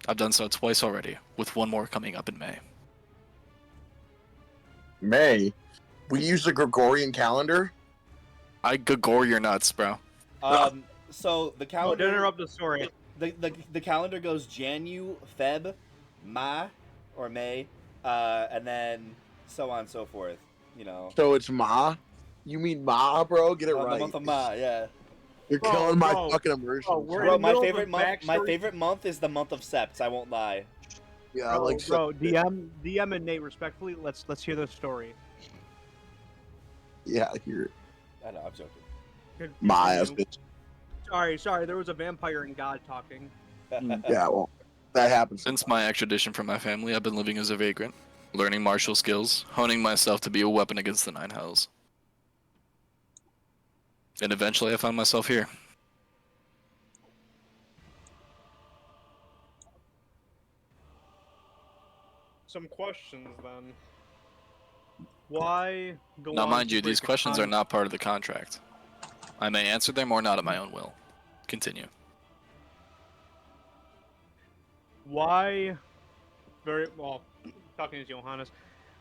I've done so twice already, with 1 more coming up in May. May, we use the Gregorian calendar. I gore your nuts, bro. So the Oh, calendar. don't interrupt the story. The calendar goes Janu, Feb, Ma, or May, and then so on and so forth. You know. So it's Ma. You mean Ma, bro? Get it The right. month of Ma, yeah. You're Bro, killing my bro. fucking immersion. Bro, we're Bro, in the my middle of favorite a month. My backstory. favorite month is the month of Sept. I won't lie. Yeah, Bro, like bro, DM and Nate, respectfully, let's hear the story. yeah, here. I know. I'm joking. Good- Ma ass continue. bitch. Sorry, there was a vampire and God talking. Yeah, well, that happens. Since my extradition from my family, I've been living as a vagrant, learning martial skills, honing myself to be a weapon against the Nine Hells. And eventually I found myself here. Some questions then. Why go Now, on mind to you, these break a questions are con- not part of the contract. I may answer them or not at my own will. Continue. Why? Very well. Talking to Johannes.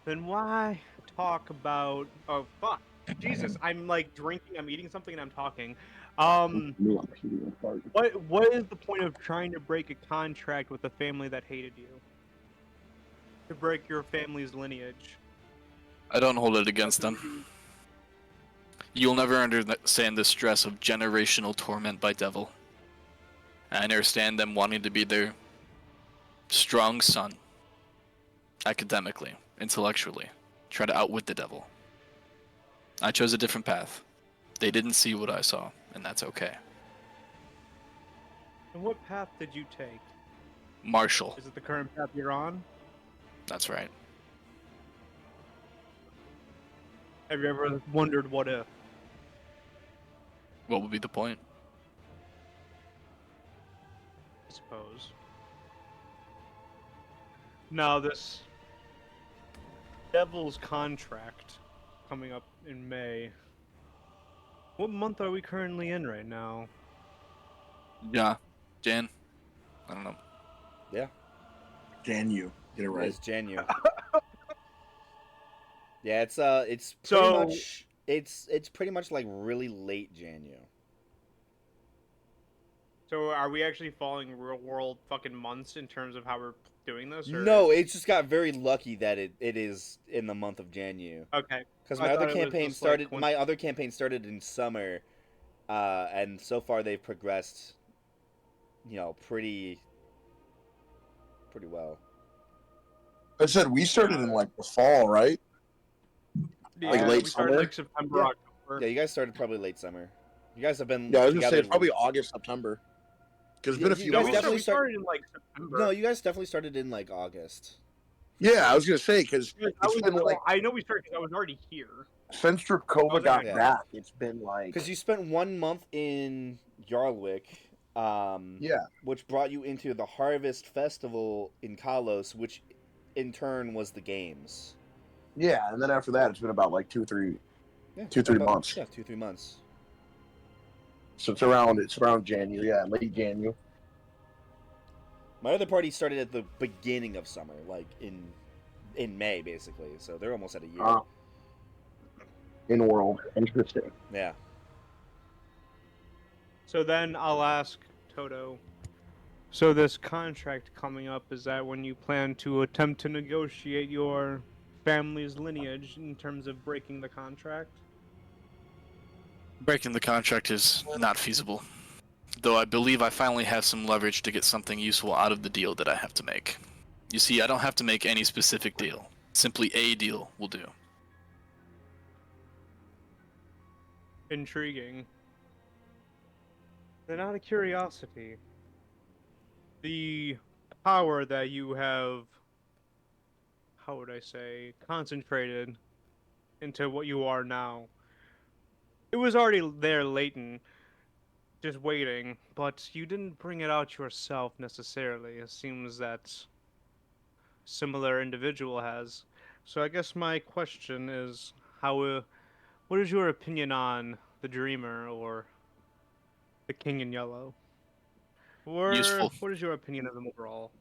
Then why talk about? Oh fuck! Jesus, I'm like drinking. I'm eating something and I'm talking. What is the point of trying to break a contract with a family that hated you? To break your family's lineage. I don't hold it against them. You'll never understand the stress of generational torment by devil. I understand them wanting to be their strong son. Academically, intellectually, try to outwit the devil. I chose a different path. They didn't see what I saw, and that's okay. And what path did you take? Marshall, Is it the current path you're on? that's right. Have you ever wondered what if? What would be the point? I suppose. Now this Devil's contract coming up in May. What month are we currently in right now? Yeah, Jan. I don't know. Can you get it right? It's Janu. Yeah, it's pretty So- much it's pretty much like really late Janu. So are we actually following real world fucking months in terms of how we're doing this? Or... No, it's just got very lucky that it is in the month of Janu. Okay. Because I my thought other it was campaign just, like, started. My other campaign started in summer, and so far they've progressed, pretty well. I said we started in like the fall, right? Yeah, Like late we started summer? like September, Yeah. October. Yeah, you guys started probably late summer. You guys have been. Yeah, I was gonna together- say it's probably August, September. Because it's been a You few guys we, months. definitely we started in like September. No, you guys definitely started in like August. Yeah, I was gonna say because it's been like I know we started because I was already here. since Dracova Oh, got yeah. back, it's been like Because you spent 1 month in Yarlwick, yeah, which brought you into the Harvest Festival in Kalos, which in turn was the games. yeah, and then after that, it's been about like 2-3 months. Yeah, 2-3 months. So it's around January, yeah, late January. My other party started at the beginning of summer, like in May, basically. So they're almost at a year. In world, interesting. Yeah. So then I'll ask Toto. So this contract coming up, is that when you plan to attempt to negotiate your family's lineage in terms of breaking the contract? Breaking the contract is not feasible. Though I believe I finally have some leverage to get something useful out of the deal that I have to make. You see, I don't have to make any specific deal. Simply a deal will do. Intriguing. Then out of curiosity, the power that you have, how would I say, concentrated into what you are now, it was already there latent, just waiting, but you didn't bring it out yourself necessarily. It seems that similar individual has. So I guess my question is, what is your opinion on the Dreamer or the King in Yellow? Or Useful. what is your opinion of them overall?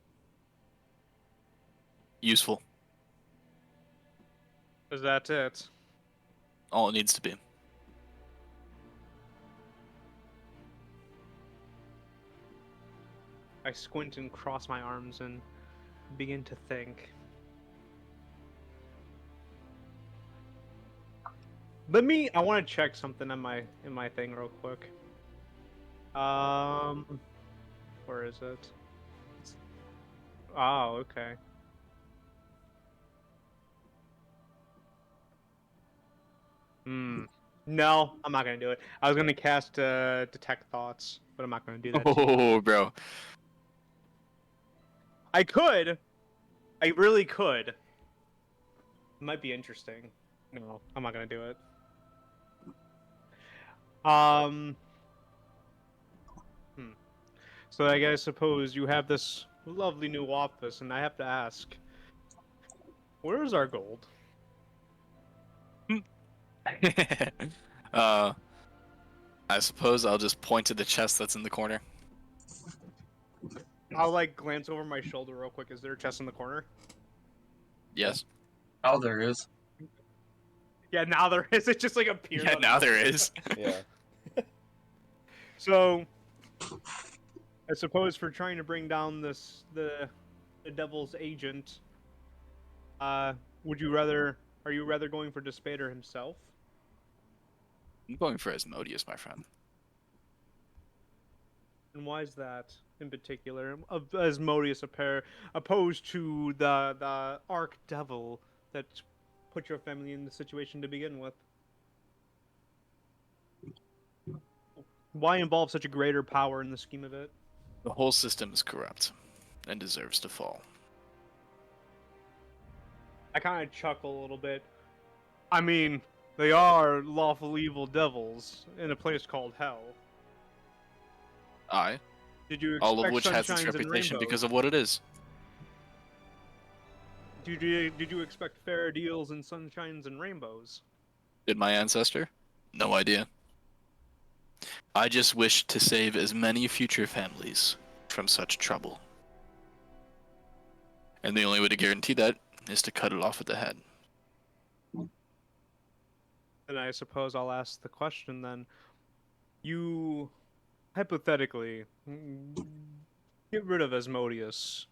Useful. Is that it? All it needs to be. I squint and cross my arms and begin to think. I want to check something in my thing real quick. Where is it? Oh, okay. No, I'm not gonna do it. I was gonna cast Detect Thoughts, but I'm not gonna do that. Oh, bro. I could. I really could. It might be interesting. No, I'm not gonna do it. So I suppose you have this lovely new office, and I have to ask, where is our gold? I suppose I'll just point to the chest that's in the corner. I'll like glance over my shoulder real quick. Is there a chest in the corner? Yes. Oh, there is. Yeah, now there is. It just like appeared. Yeah, on now the- there is. Yeah. So, I suppose for trying to bring down the devil's agent, are you rather going for Despater himself? I'm going for Asmodeus, my friend. And why is that in particular? Asmodeus opposed to the Arch Devil that put your family in the situation to begin with. Why involve such a greater power in the scheme of it? The whole system is corrupt and deserves to fall. I kind of chuckle a little bit. I mean, they are lawful evil devils in a place called hell. Aye, Did you all of expect which has its sunshines and reputation rainbows? because of what it is. Did you expect fair deals and sunshines and rainbows? Did my ancestor? No idea. I just wished to save as many future families from such trouble. And the only way to guarantee that is to cut it off at the head. And I suppose I'll ask the question then. You, hypothetically, get rid of Asmodeus.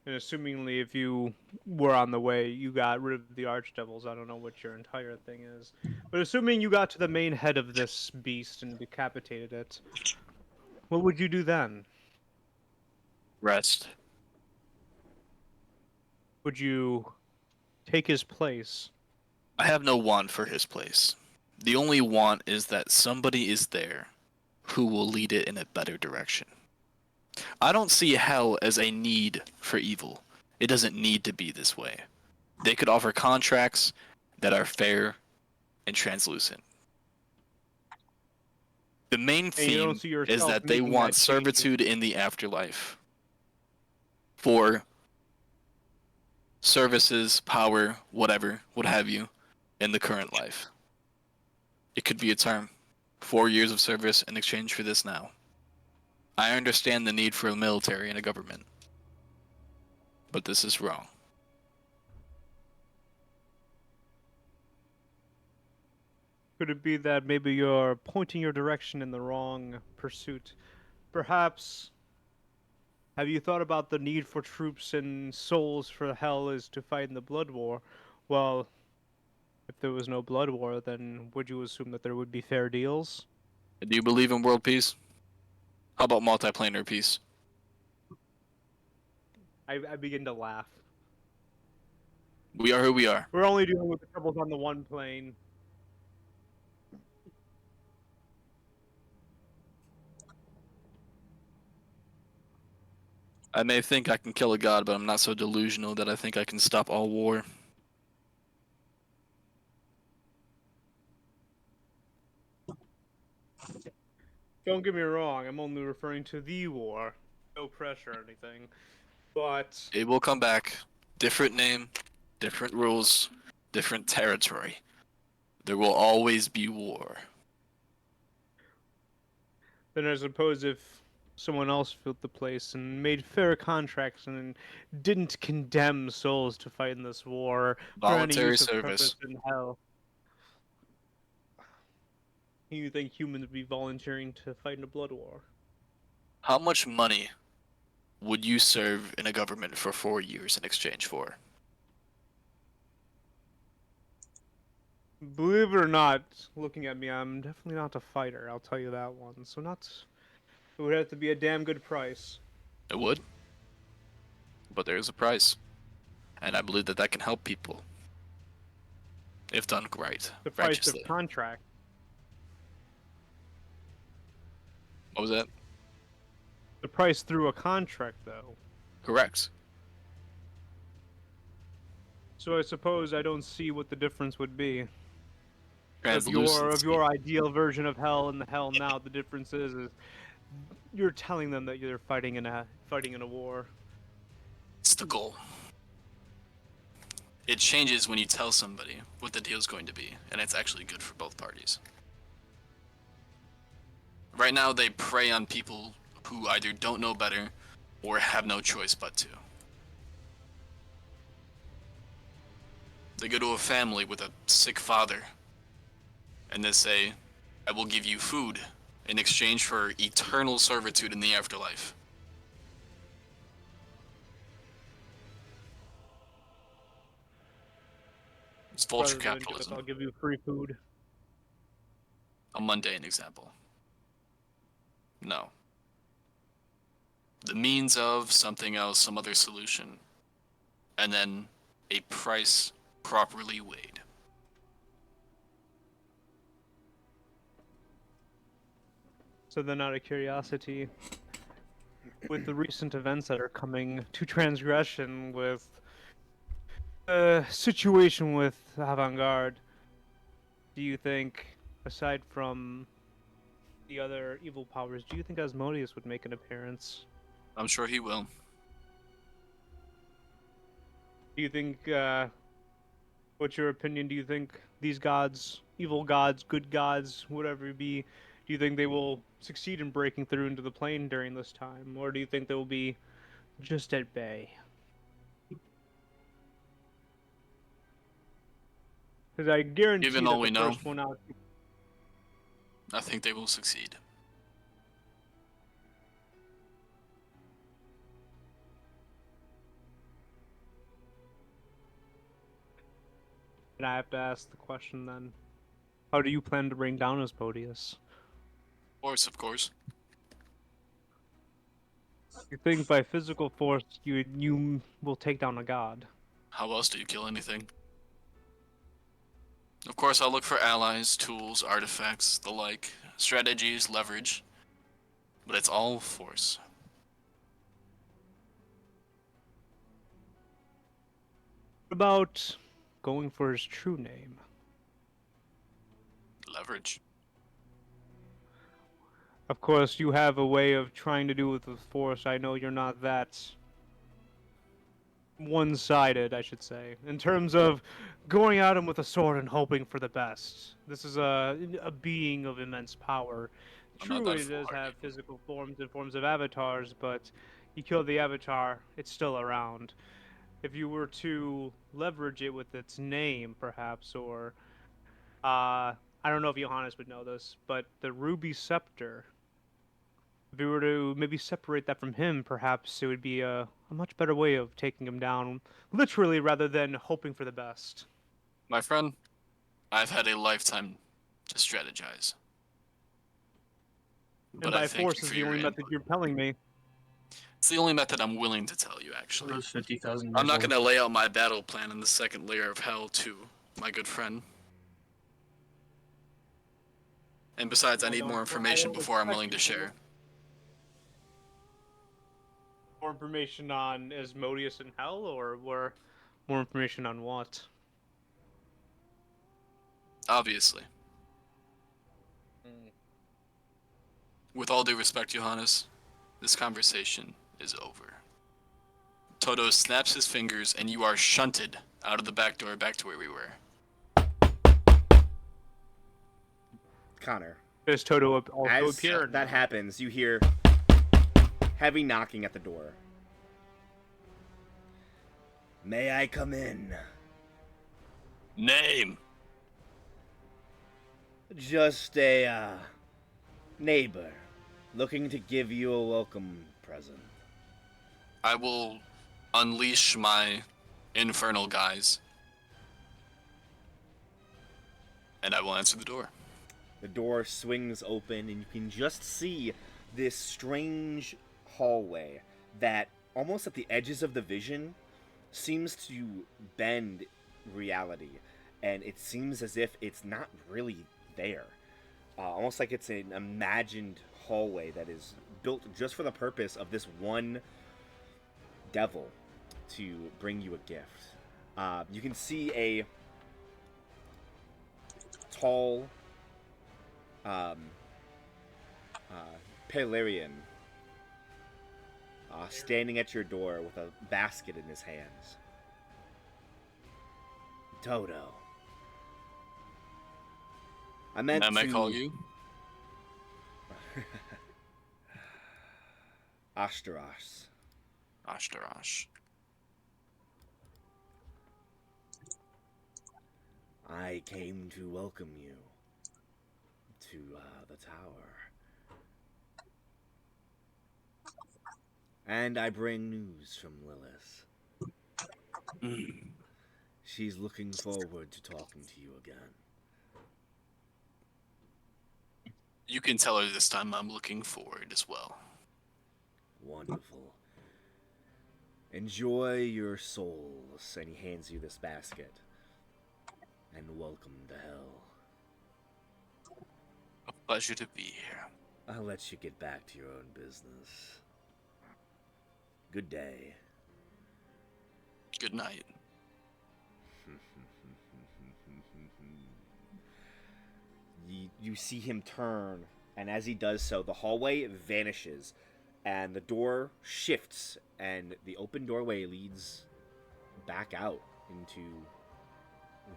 And assumingly, if you were on the way, you got rid of the Archdevils. I don't know what your entire thing is. But assuming you got to the main head of this beast and decapitated it, what would you do then? Rest. Would you take his place? I have no want for his place. The only want is that somebody is there who will lead it in a better direction. I don't see hell as a need for evil. It doesn't need to be this way. They could offer contracts that are fair and translucent. The main And you don't theme see is yourself that they making want that change. servitude in the afterlife for services, power, whatever, what have you, in the current life. It could be a term. 4 years of service in exchange for this now. I understand the need for a military and a government. But this is wrong. Could it be that maybe you're pointing your direction in the wrong pursuit? Perhaps, have you thought about the need for troops and souls for hell is to fight in the blood war? Well, if there was no blood war, then would you assume that there would be fair deals? Do you believe in world peace? How about multiplanar peace? I begin to laugh. We are who we are. We're only dealing with the troubles on the one plane. I may think I can kill a god, but I'm not so delusional that I think I can stop all war. Don't get me wrong, I'm only referring to the war. No pressure or anything. But It will come back. Different name, different rules, different territory. There will always be war. then I suppose if someone else filled the place and made fair contracts and didn't condemn souls to fight in this war for any Voluntary use of service. purpose in hell, you think humans would be volunteering to fight in a blood war? How much money would you serve in a government for 4 years in exchange for? Believe it or not, looking at me, I'm definitely not a fighter, I'll tell you that one. So it would have to be a damn good price. It would. But there is a price. And I believe that that can help people. If done right. The price Righteously. of contract. What was that? The price through a contract, though. Correct. So I suppose I don't see what the difference would be. Of Translucency. your ideal version of hell and the hell now, the difference is you're telling them that you're fighting in a war. It's the goal. It changes when you tell somebody what the deal's going to be, and it's actually good for both parties. Right now, they prey on people who either don't know better or have no choice but to. They go to a family with a sick father, and they say, I will give you food in exchange for eternal servitude in the afterlife. It's vulture Rather than just, capitalism. I'll give you free food. A mundane example. No. The means of something else, some other solution, and then a price properly weighed. So then, out of curiosity, with the recent events that are coming to transgression, with the situation with Avant-Garde, do you think, aside from the other evil powers, do you think Asmodeus would make an appearance? I'm sure he will. Do you think, what's your opinion? Do you think these gods, evil gods, good gods, whatever it be, do you think they will succeed in breaking through into the plane during this time? Or do you think they will be just at bay? Because I guarantee Given that all the we know, first one out. I think they will succeed. And I have to ask the question then: how do you plan to bring down Asmodeus? Of course. You think by physical force you will take down a god? How else do you kill anything? Of course, I'll look for allies, tools, artifacts, the like, strategies, leverage. But it's all force. What about going for his true name? Leverage. Of course, you have a way of trying to do it with force. I know you're not that one-sided, I should say, in terms of going at him with a sword and hoping for the best. This is a being of immense power. I'm not True, that it does foolhardy. have physical forms and forms of avatars, but you kill the avatar, it's still around. If you were to leverage it with its name, perhaps, or I don't know if Johannes would know this, but the Ruby Scepter. If we were to maybe separate that from him, perhaps it would be a much better way of taking him down, literally, rather than hoping for the best. My friend, I've had a lifetime to strategize. And I by thank force you is for the your only method input. you're telling me. It's the only method I'm willing to tell you, actually. Those 50,000 I'm not going to lay out my battle plan in the second layer of hell to my good friend. And besides, I need more information before I'm willing to share. More information on Asmodeus in Hell, or more information on what? Obviously. With all due respect, Johannes, this conversation is over. Toto snaps his fingers and you are shunted out of the back door back to where we were. Connor, Does Toto also as appear? that happens, you hear heavy knocking at the door. May I come in? Name! Just a neighbor looking to give you a welcome present. I will unleash my infernal guys. And I will answer the door. The door swings open, and you can just see this strange hallway that, almost at the edges of the vision, seems to bend reality. And it seems as if it's not really there. Almost like it's an imagined hallway that is built just for the purpose of this one devil to bring you a gift. You can see a tall Pelarian standing at your door with a basket in his hands. Toto. I meant I may to call you? Ashtarosh. Ashtarosh. I came to welcome you to the tower. And I bring news from Lilith. Mm. She's looking forward to talking to you again. You can tell her this time I'm looking forward as well. Wonderful. Enjoy your souls. And he hands you this basket. And welcome to hell. A pleasure to be here. I'll let you get back to your own business. Good day. Good night. You see him turn, and as he does so, the hallway vanishes, and the door shifts, and the open doorway leads back out into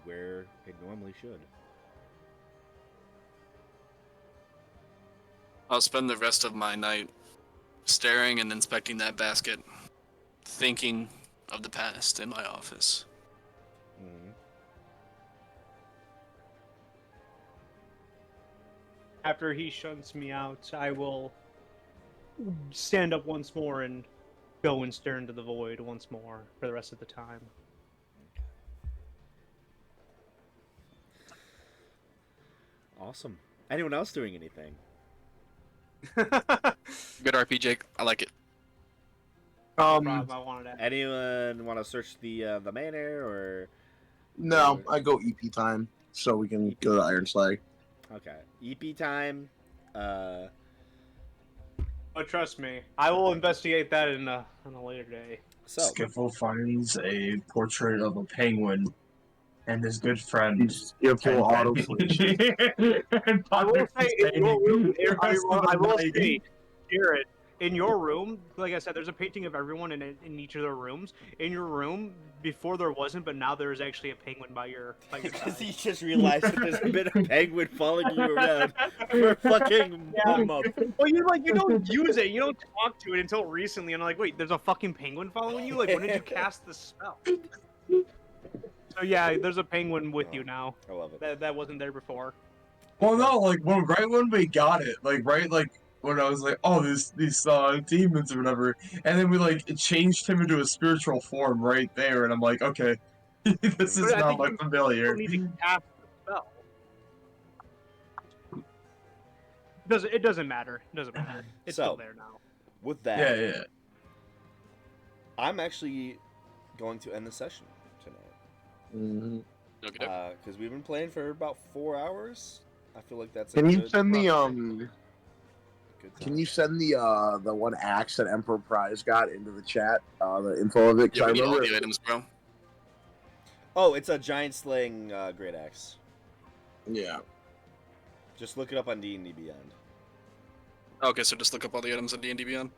where it normally should. I'll spend the rest of my night staring and inspecting that basket, thinking of the past in my office. Mhm. After he shunts me out, I will stand up once more and go and stare into the void once more for the rest of the time. Awesome. Anyone else doing anything? Good RP, Jake. I like it. Rob, I wanted to. Anyone want to search the manor or? No, I go EP time so we can go to Iron Slag. Okay, EP time. Oh, trust me, I will investigate that on a later day. So Skiffle finds a portrait of a penguin and his good friend. Skiffle auto I will say, in your room, I will say, say, Jared, in your room, like I said, there's a painting of everyone in each of their rooms. In your room, before there wasn't, but now there's actually a penguin by your because side. he just realized that there's been a penguin following you around for fucking a month. Well, you don't use it, you don't talk to it until recently, and I'm like, wait, there's a fucking penguin following you? Like, when did you cast the spell? So yeah, there's a penguin with you now. I love it. That wasn't there before. Well, no, like right when we got it, when I was like, oh, these demons or whatever, and then we like changed him into a spiritual form right there, and I'm like, okay, this is But I not think my you familiar. still need to cast the spell. It doesn't matter. It doesn't matter. It's So- still there now. With that, Yeah. I'm actually going to end the session tonight Mhm. Okay. because we've been playing for about 4 hours. I feel like that's. Can a you good, send the good Can time. you send the one axe that Emperor Prize got into the chat? The info of it. 'Cause Yeah, I we need all remember the items, bro. Oh, it's a giant slaying great axe. Yeah. Just look it up on D&D Beyond. Okay, so just look up all the items on D&D Beyond.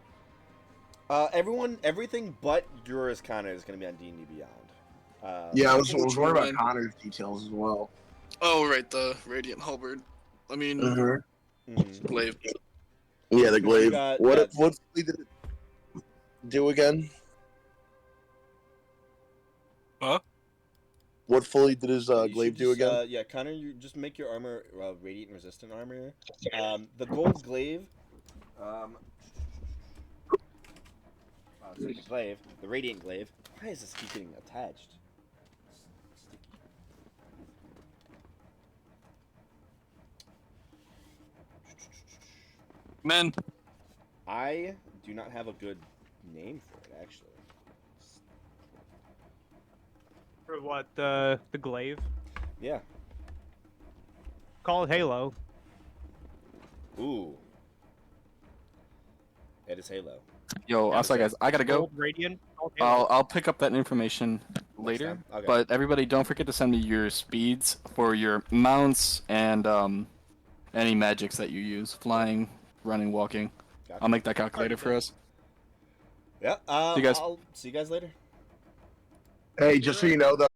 Everything but yours kind of is going to be on D&D Beyond. Yeah, I was worried about Mine. Connor's details as well. Oh, right, the Radiant Halberd. I mean, Mhm. Glaive. Yeah, the glaive. got- What yeah. what did it do again? Huh? What fully did his You glaive should do just, again? yeah, Connor, you just make your armor radiant and resistant armor. The gold glaive. The glaive, the radiant glaive. Why does this keep getting attached? Men. I do not have a good name for it, actually. For what, the glaive? Yeah. Call it Halo. Ooh. It is Halo. Yo, Yeah, also okay. guys, I gotta go. Gold Radiant. Call it Halo. I'll pick up that information later. time? Okay. But everybody, don't forget to send me your speeds for your mounts and any magics that you use, flying, running, walking. Gotcha. I'll make that calculator for us. Yeah. See you guys. I'll see you guys later. Hey, just so you know, though.